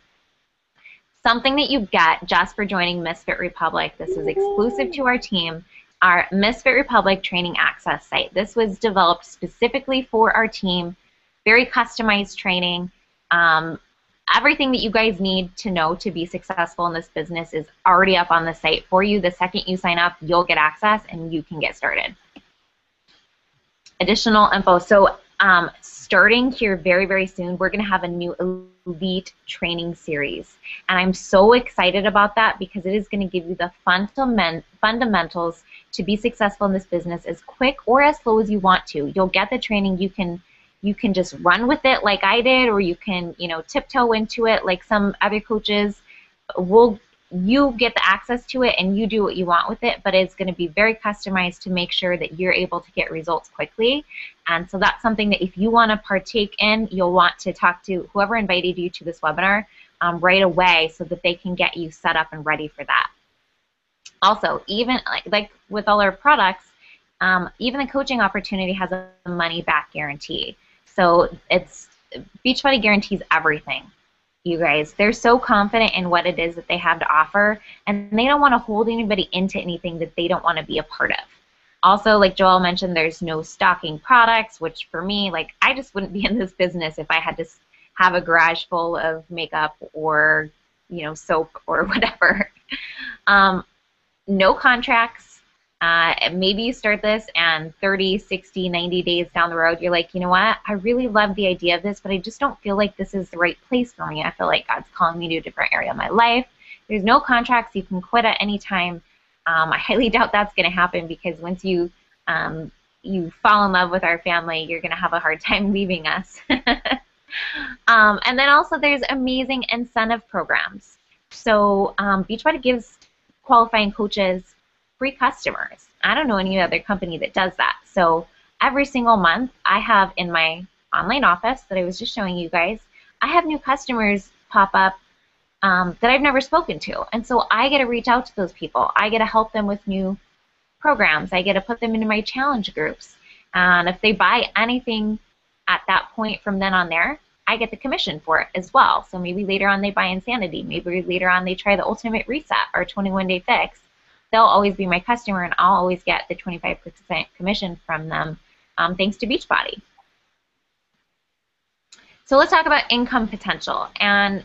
Something that you get just for joining misFIT Republic, this is exclusive to our team, our misFIT Republic Training Access site. This was developed specifically for our team, very customized training. Everything that you guys need to know to be successful in this business is already up on the site for you. The second you sign up, you'll get access and you can get started. Additional info. So starting here very, very soon, we're going to have a new elite training series. And I'm so excited about that because it is going to give you the fundamentals to be successful in this business as quick or as slow as you want to. You'll get the training. You can just run with it like I did, or you can, you know, tiptoe into it like some other coaches. you get the access to it and you do what you want with it, but it's going to be very customized to make sure that you're able to get results quickly. And so that's something that if you want to partake in, you'll want to talk to whoever invited you to this webinar right away so that they can get you set up and ready for that. Also, even like with all our products, even the coaching opportunity has a money back guarantee. So Beachbody guarantees everything. You guys, they're so confident in what it is that they have to offer, and they don't want to hold anybody into anything that they don't want to be a part of. Also, like Joelle mentioned, there's no stocking products, which for me, like, I just wouldn't be in this business if I had to have a garage full of makeup or, you know, soap or whatever. No contracts. Maybe you start this and 30, 60, 90 days down the road, you're like, you know what, I really love the idea of this, but I just don't feel like this is the right place for me. I feel like God's calling me to a different area of my life. There's no contracts. You can quit at any time. I highly doubt that's going to happen because once you fall in love with our family, you're going to have a hard time leaving us. And then also there's amazing incentive programs. So Beachbody gives qualifying coaches free customers. I don't know any other company that does that. So every single month I have in my online office that I was just showing you guys, I have new customers pop up that I've never spoken to. And so I get to reach out to those people. I get to help them with new programs. I get to put them into my challenge groups. And if they buy anything at that point from then on there, I get the commission for it as well. So maybe later on they buy Insanity. Maybe later on they try the Ultimate Reset or 21-Day Fix. They'll always be my customer, and I'll always get the 25% commission from them thanks to Beachbody. So let's talk about income potential. And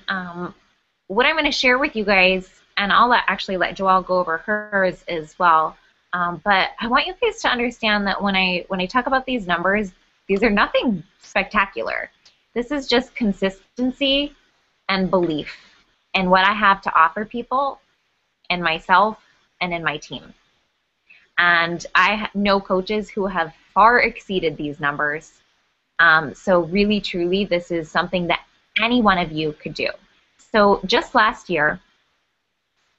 what I'm going to share with you guys, and I'll actually let Joelle go over hers as well, but I want you guys to understand that when I talk about these numbers, these are nothing spectacular. This is just consistency and belief in what I have to offer people and myself and in my team. And I know coaches who have far exceeded these numbers. So really, truly, this is something that any one of you could do. So just last year,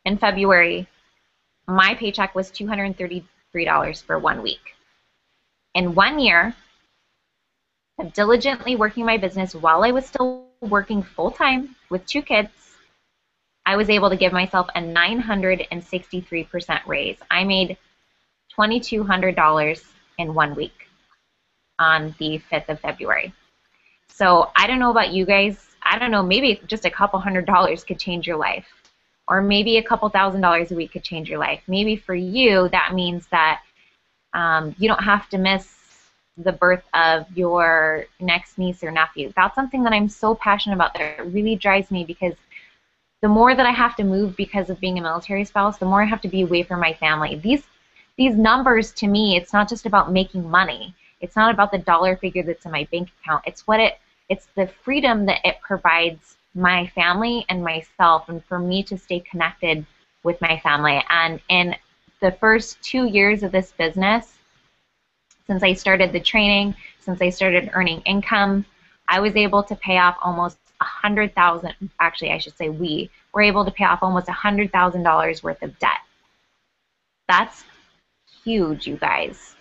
in February, my paycheck was $233 for 1 week. In 1 year of diligently working my business while I was still working full-time with 2 kids, I was able to give myself a 963% raise. I made $2,200 in 1 week on the 5th of February. So I don't know about you guys. I don't know, maybe just a couple $100 could change your life. Or maybe a couple $1,000s a week could change your life. Maybe for you, that means that you don't have to miss the birth of your next niece or nephew. That's something that I'm so passionate about that really drives me, because the more that I have to move because of being a military spouse, the more I have to be away from my family. These numbers, to me, it's not just about making money. It's not about the dollar figure that's in my bank account. It's the freedom that it provides my family and myself, and for me to stay connected with my family. And in the first 2 years of this business, since I started the training, since I started earning income, I was able to pay off almost $100,000. Actually, I should say we were able to pay off almost $100,000 worth of debt. That's huge, you guys.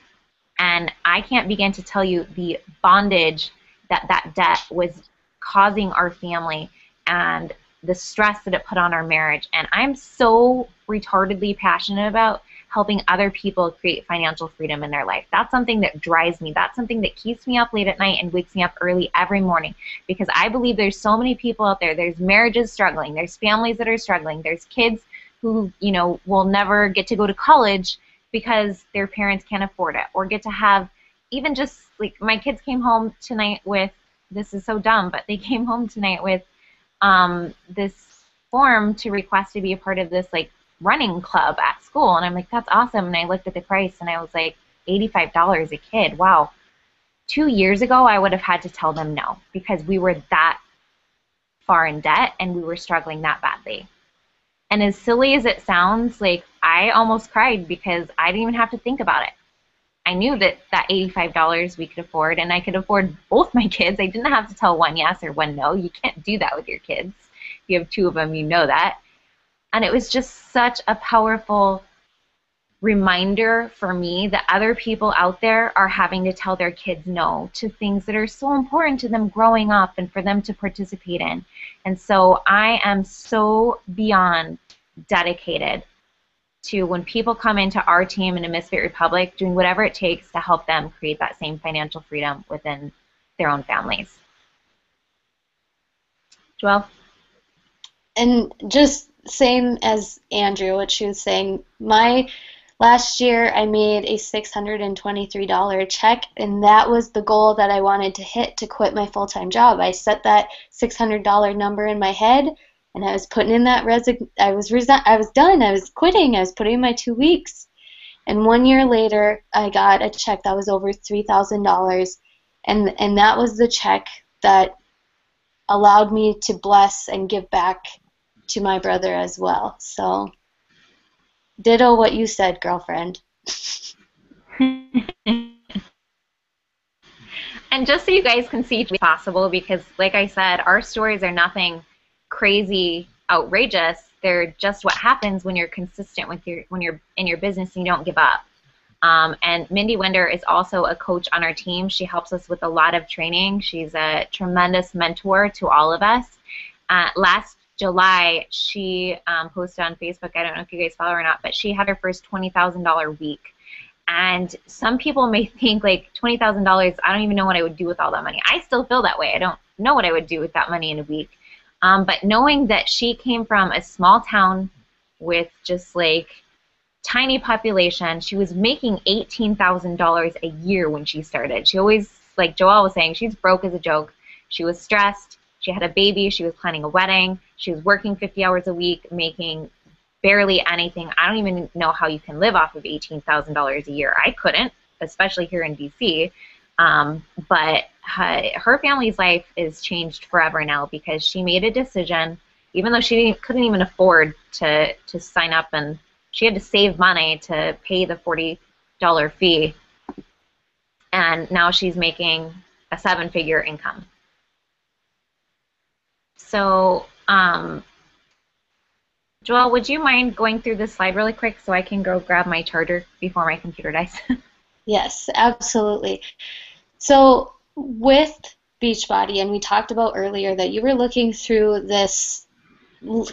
And I can't begin to tell you the bondage that debt was causing our family and the stress that it put on our marriage. And I'm so retardedly passionate about helping other people create financial freedom in their life. That's something that drives me. That's something that keeps me up late at night and wakes me up early every morning, because I believe there's so many people out there. There's marriages struggling. There's families that are struggling. There's kids who, you know, will never get to go to college because their parents can't afford it, or get to have even just, like, my kids came home tonight with, this is so dumb, but they came home tonight with this form to request to be a part of this, like, running club at school. And I'm like, that's awesome. And I looked at the price and I was like, $85 a kid. Wow. 2 years ago, I would have had to tell them no, because we were that far in debt and we were struggling that badly. And as silly as it sounds, like, I almost cried because I didn't even have to think about it. I knew that $85 we could afford, and I could afford both my kids. I didn't have to tell one yes or one no. You can't do that with your kids. If you have 2 of them, you know that. And it was just such a powerful reminder for me that other people out there are having to tell their kids no to things that are so important to them growing up and for them to participate in. And so I am so beyond dedicated to when people come into our team in a misFIT Republic, doing whatever it takes to help them create that same financial freedom within their own families. Joelle? And just same as Andrea, what she was saying, last year I made a $623 check, and that was the goal that I wanted to hit to quit my full-time job. I set that $600 number in my head, and I was putting in that I was done. I was quitting. I was putting in my 2 weeks. And 1 year later, I got a check that was over $3,000, and that was the check that allowed me to bless and give back to my brother as well. So ditto what you said, girlfriend. And just so you guys can see it's possible, because like I said, our stories are nothing crazy, outrageous. They're just what happens when you're consistent with when you're in your business and you don't give up. And Mindy Winder is also a coach on our team. She helps us with a lot of training. She's a tremendous mentor to all of us. Last July, she posted on Facebook, I don't know if you guys follow her or not, but she had her first $20,000 week. And some people may think, like, $20,000, I don't even know what I would do with all that money. I still feel that way. I don't know what I would do with that money in a week. But knowing that she came from a small town with just, like, tiny population, she was making $18,000 a year when she started. She always, like Joelle was saying, she's broke as a joke. She was stressed. She had a baby. She was planning a wedding. She was working 50 hours a week, making barely anything. I don't even know how you can live off of $18,000 a year. I couldn't, especially here in DC. But her family's life is changed forever now because she made a decision, even though she couldn't even afford to sign up, and she had to save money to pay the $40 fee. And now she's making a 7-figure income. So, Joelle, would you mind going through this slide really quick so I can go grab my charger before my computer dies? Yes, absolutely. So with Beachbody, and we talked about earlier that you were looking through this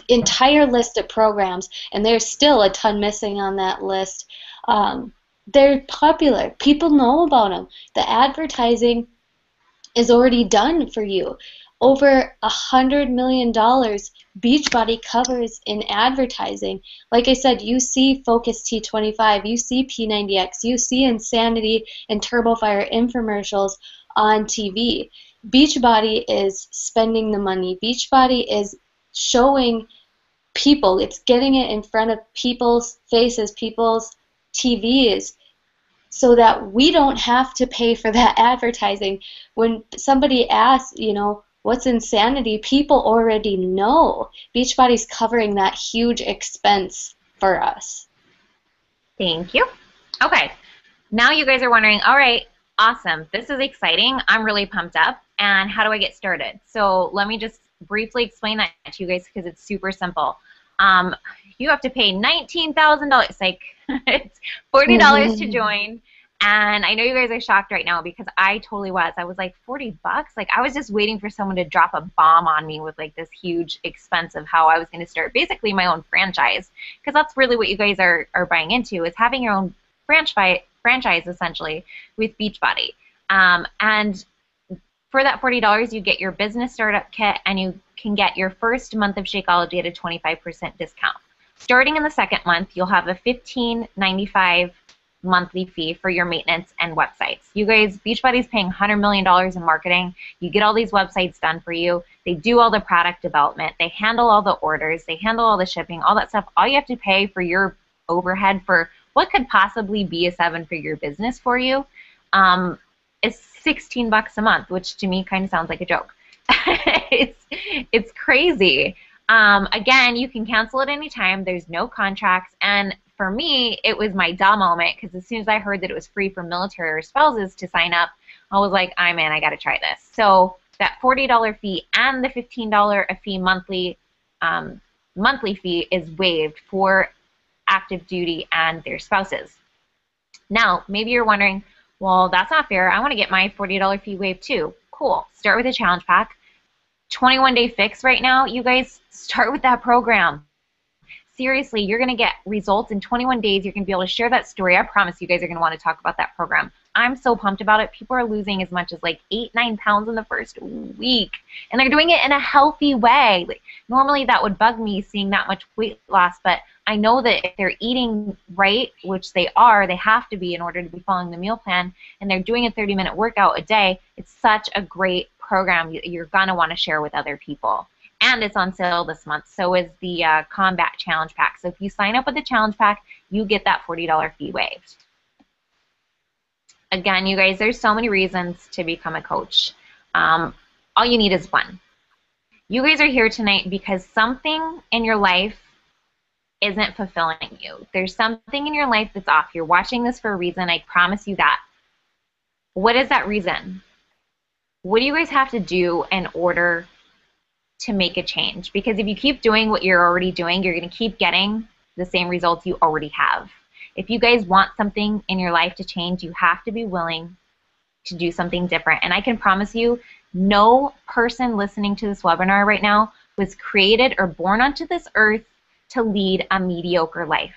entire list of programs, and there's still a ton missing on that list. They're popular. People know about them. The advertising is already done for you. Over $100 million Beachbody covers in advertising. Like I said, you see Focus T25, you see P90X, you see Insanity and TurboFire infomercials on TV. Beachbody is spending the money. Beachbody is showing people, it's getting it in front of people's faces, people's TVs, so that we don't have to pay for that advertising. When somebody asks, you know, what's Insanity, people already know. Beachbody's covering that huge expense for us. Thank you. Okay, now you guys are wondering, all right, awesome, this is exciting, I'm really pumped up, and how do I get started? So let me just briefly explain that to you guys because it's super simple. You have to pay $19,000, like it's $40 to join. And I know you guys are shocked right now because I totally was. I was like, $40? Like, I was just waiting for someone to drop a bomb on me with like this huge expense of how I was going to start basically my own franchise. Because that's really what you guys are buying into, is having your own franchise essentially with Beachbody. And for that $40, you get your business startup kit, and you can get your first month of Shakeology at a 25% discount. Starting in the second month, you'll have a $15.95 monthly fee for your maintenance and websites. You guys, Beachbody's paying $100 million in marketing. You get all these websites done for you. They do all the product development. They handle all the orders. They handle all the shipping, all that stuff. All you have to pay for your overhead for what could possibly be a 7-figure business for you is $16 a month, which to me kind of sounds like a joke. It's crazy. Again, you can cancel at any time. There's no contracts. And for me, it was my duh moment, because as soon as I heard that it was free for military or spouses to sign up, I was like, I'm in, I got to try this. So that $40 fee and the $15 a fee monthly monthly fee is waived for active duty and their spouses. Now, maybe you're wondering, well, that's not fair. I want to get my $40 fee waived too. Cool. Start with a challenge pack. 21-day fix right now. You guys start with that program. Seriously, you're going to get results in 21 days. You're going to be able to share that story. I promise you guys are going to want to talk about that program. I'm so pumped about it. People are losing as much as like 8-9 pounds in the first week, and they're doing it in a healthy way. Like, normally that would bug me seeing that much weight loss, but I know that if they're eating right, which they are, they have to be in order to be following the meal plan, and they're doing a 30-minute workout a day, it's such a great program you're going to want to share with other people. And it's on sale this month. So is the Combat Challenge Pack. So if you sign up with the Challenge Pack, you get that $40 fee waived. Again, you guys, there's so many reasons to become a coach. All you need is one. You guys are here tonight because something in your life isn't fulfilling you. There's something in your life that's off. You're watching this for a reason. I promise you that. What is that reason? What do you guys have to do in order to make a change? Because if you keep doing what you're already doing, you're going to keep getting the same results you already have. If you guys want something in your life to change, you have to be willing to do something different. And I can promise you, no person listening to this webinar right now was created or born onto this earth to lead a mediocre life.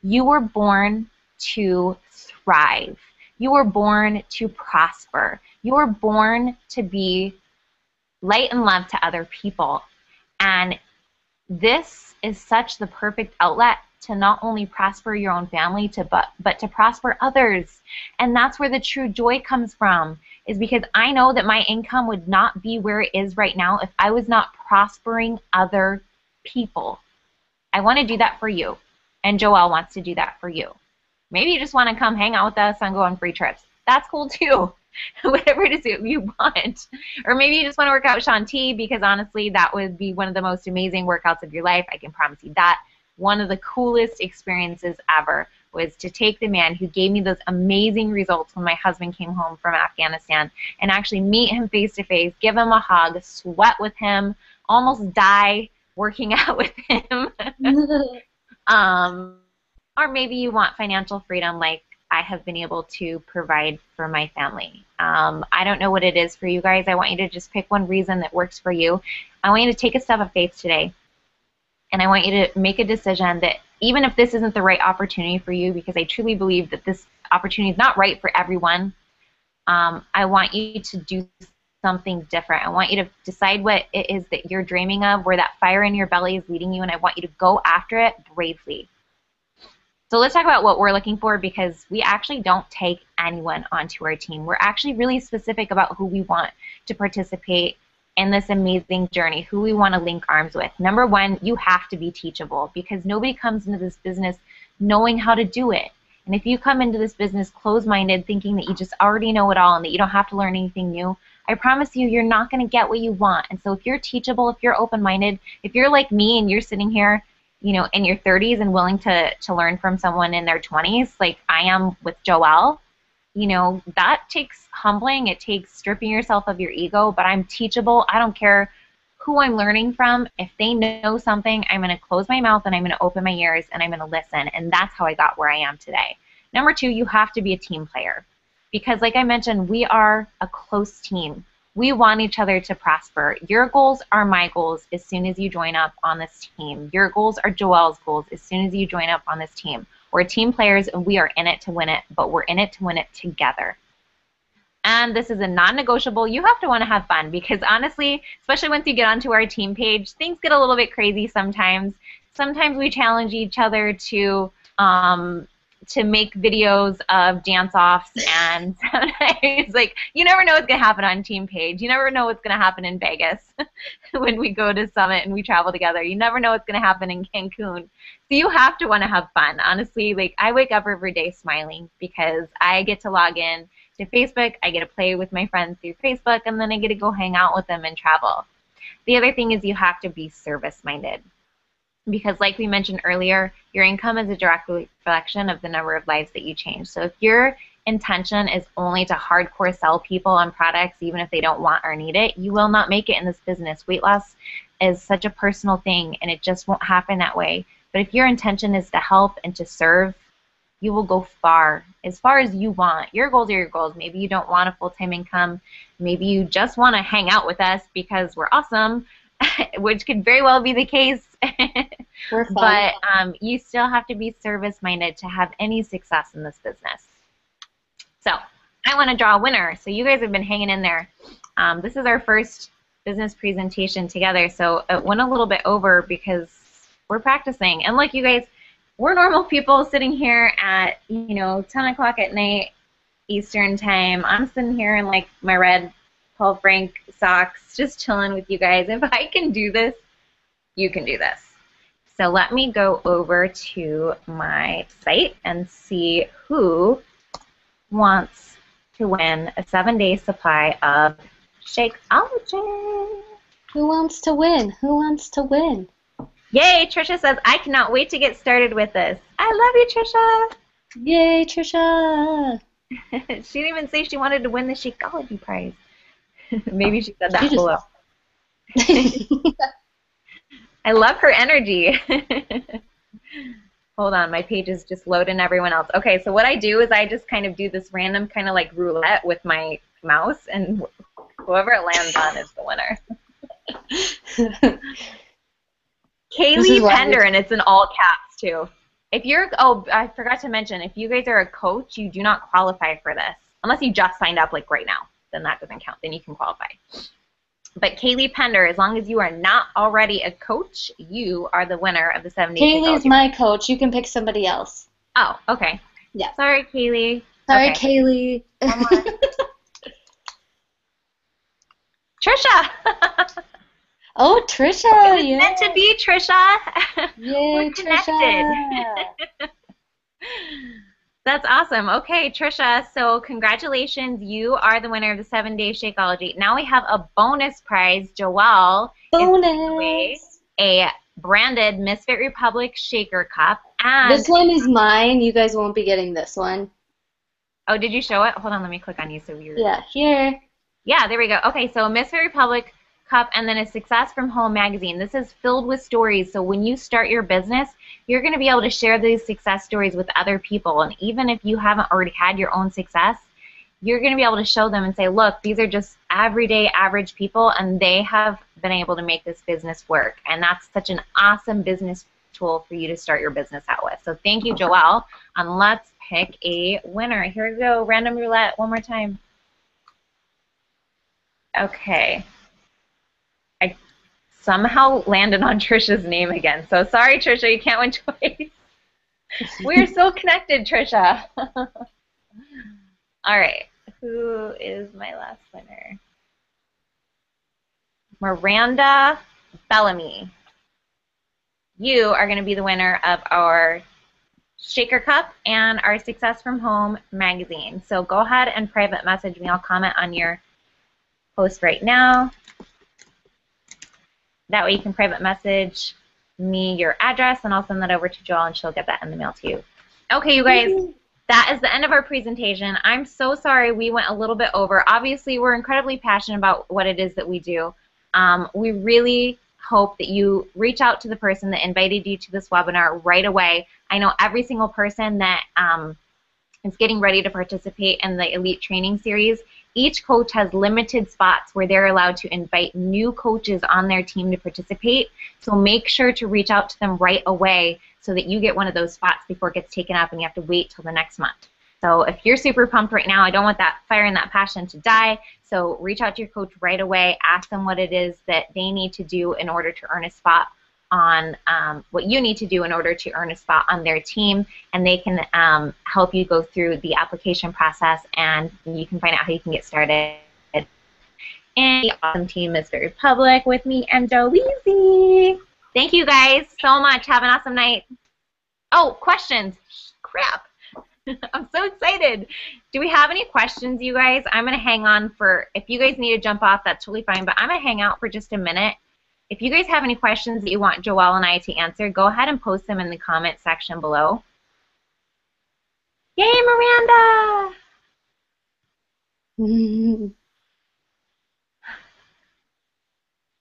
You were born to thrive. You were born to prosper. You were born to be light and love to other people. And this is such the perfect outlet to not only prosper your own family, but to prosper others. And that's where the true joy comes from, is because I know that my income would not be where it is right now if I was not prospering other people. I want to do that for you, and Joelle wants to do that for you. Maybe you just want to come hang out with us and go on free trips. That's cool too. Whatever it is that you want. Or maybe you just want to work out with Shanti, because honestly, that would be one of the most amazing workouts of your life. I can promise you that. One of the coolest experiences ever was to take the man who gave me those amazing results when my husband came home from Afghanistan and actually meet him face to face, give him a hug, sweat with him, almost die working out with him. Or maybe you want financial freedom like I have been able to provide for my family. I don't know what it is for you guys. I want you to just pick one reason that works for you. I want you to take a step of faith today. And I want you to make a decision that even if this isn't the right opportunity for you, because I truly believe that this opportunity is not right for everyone, I want you to do something different. I want you to decide what it is that you're dreaming of, where that fire in your belly is leading you, and I want you to go after it bravely. So let's talk about what we're looking for, because we actually don't take anyone onto our team. We're actually really specific about who we want to participate in this amazing journey, who we want to link arms with. Number one, you have to be teachable, because nobody comes into this business knowing how to do it. And if you come into this business closed-minded, thinking that you just already know it all and that you don't have to learn anything new, I promise you, you're not going to get what you want. And so if you're teachable, if you're open-minded, if you're like me and you're sitting here, you know, in your 30s and willing to learn from someone in their 20s, like I am with Joelle, you know, that takes humbling. It takes stripping yourself of your ego, but I'm teachable. I don't care who I'm learning from. If they know something, I'm going to close my mouth and I'm going to open my ears and I'm going to listen. And that's how I got where I am today. Number two, you have to be a team player, because like I mentioned, we are a close team. We want each other to prosper. Your goals are my goals as soon as you join up on this team. Your goals are Joelle's goals as soon as you join up on this team. We're team players and we are in it to win it, but we're in it to win it together. And this is a non-negotiable. You have to want to have fun, because honestly, especially once you get onto our team page, things get a little bit crazy sometimes. Sometimes we challenge each other to make videos of dance-offs, and sometimes, like, you never know what's going to happen on team page. You never know what's going to happen in Vegas when we go to Summit and we travel together. You never know what's going to happen in Cancun. So you have to want to have fun. Honestly, like, I wake up every day smiling because I get to log in to Facebook, I get to play with my friends through Facebook, and then I get to go hang out with them and travel. The other thing is you have to be service-minded, because like we mentioned earlier, your income is a direct reflection of the number of lives that you change. So if your intention is only to hardcore sell people on products, even if they don't want or need it, you will not make it in this business. Weight loss is such a personal thing, and it just won't happen that way. But if your intention is to help and to serve, you will go far as you want. Your goals are your goals. Maybe you don't want a full-time income. Maybe you just want to hang out with us because we're awesome, which could very well be the case. We're fun. But you still have to be service-minded to have any success in this business. So I want to draw a winner. So you guys have been hanging in there. This is our first business presentation together, so it went a little bit over because we're practicing. And look, you guys, we're normal people sitting here at, 10 o'clock at night Eastern time. I'm sitting here in like my red Paul Frank socks, just chilling with you guys. If I can do this, you can do this. So let me go over to my site and see who wants to win a 7-day supply of Shakeology. Who wants to win? Who wants to win? Yay, Trisha says, I cannot wait to get started with this. I love you, Trisha. Yay, Trisha. She didn't even say she wanted to win the Shakeology prize. Maybe she said that She below. I love her energy. Hold on, my page is just loading everyone else. Okay, so what I do is I just kind of do this random kind of like roulette with my mouse, and whoever it lands on is the winner. Kaylee Pender, and it's in all caps too. If you're, oh, I forgot to mention, if you guys are a coach, you do not qualify for this. Unless you just signed up like right now, then that doesn't count. Then you can qualify. But Kaylee Pender, as long as you are not already a coach, you are the winner of the 7-day Kaylee's my coach. You can pick somebody else. Oh, okay. Yeah. Sorry, Kaylee. Sorry, okay. Kaylee. Trisha. Oh, Trisha. It was meant to be, Trisha. Yay, We're connected. Trisha. That's awesome. Okay, Trisha, so congratulations. You are the winner of the 7-day Shakeology. Now we have a bonus prize. Joelle is giving away a branded misFIT Republic shaker cup. And this one is mine. You guys won't be getting this one. Oh, did you show it? Hold on, let me click on you so you're... Yeah, here. Yeah, there we go. Okay, so misFIT Republic cup and then a Success from Home magazine. This is filled with stories, so when you start your business, you're going to be able to share these success stories with other people, and even if you haven't already had your own success, you're going to be able to show them and say, look, these are just everyday average people, and they have been able to make this business work, and that's such an awesome business tool for you to start your business out with. So thank you, Joelle, and let's pick a winner. Here we go, random roulette one more time. Okay. I somehow landed on Trisha's name again. So sorry, Trisha, you can't win twice. We're so connected, Trisha. All right. Who is my last winner? Miranda Bellamy. You are going to be the winner of our shaker cup and our Success from Home magazine. So go ahead and private message me. I'll comment on your post right now. That way you can private message me your address, and I'll send that over to Joelle, and she'll get that in the mail to you. Okay, you guys, that is the end of our presentation. I'm so sorry we went a little bit over. Obviously, we're incredibly passionate about what it is that we do. We really hope that you reach out to the person that invited you to this webinar right away. I know every single person that is getting ready to participate in the Elite Training Series. Each coach has limited spots where they're allowed to invite new coaches on their team to participate. So make sure to reach out to them right away so that you get one of those spots before it gets taken up and you have to wait till the next month. So if you're super pumped right now, I don't want that fire and that passion to die. So reach out to your coach right away. Ask them what it is that they need to do in order to earn a spot on what you need to do in order to earn a spot on their team, and they can help you go through the application process, and you can find out how you can get started. And the awesome team is misFIT Republic with me and Joelle. Thank you guys so much. Have an awesome night. Oh, questions. Crap. I'm so excited. Do we have any questions, you guys? I'm going to hang on for, if you guys need to jump off, that's totally fine, but I'm going to hang out for just a minute. If you guys have any questions that you want Joelle and I to answer, go ahead and post them in the comment section below. Yay, Miranda!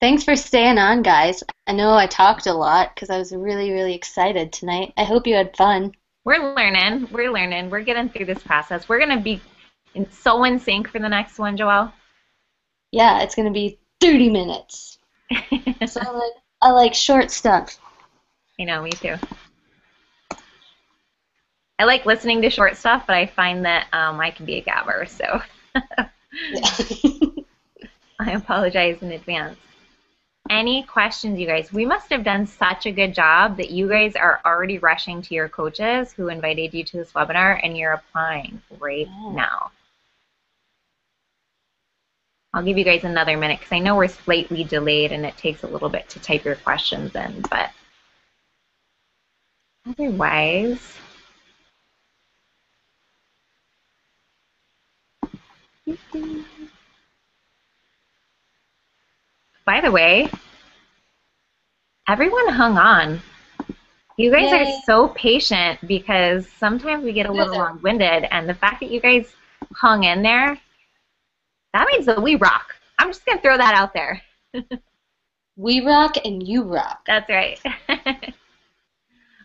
Thanks for staying on, guys. I know I talked a lot because I was really, really excited tonight. I hope you had fun. We're learning. We're learning. We're getting through this process. We're going to be so in sync for the next one, Joelle. Yeah, it's gonna be 30 minutes. So I like short stuff. I know, me too. I like listening to short stuff, but I find that I can be a gabber, so Yeah. I apologize in advance. Any questions, you guys? We must have done such a good job that you guys are already rushing to your coaches who invited you to this webinar, and you're applying right now. I'll give you guys another minute because I know we're slightly delayed and it takes a little bit to type your questions in, but otherwise, by the way, everyone hung on. You guys Yay. are so patient because sometimes we get a little long-winded, and the fact that you guys hung in there, that means that we rock. I'm just going to throw that out there. We rock and you rock. That's right.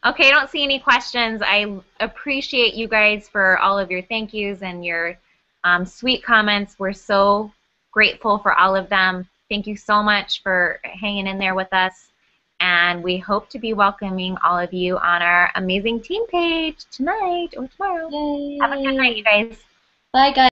Okay, I don't see any questions. I appreciate you guys for all of your thank yous and your sweet comments. We're so grateful for all of them. Thank you so much for hanging in there with us. And we hope to be welcoming all of you on our amazing team page tonight or tomorrow. Yay. Have a good night, you guys. Bye, guys.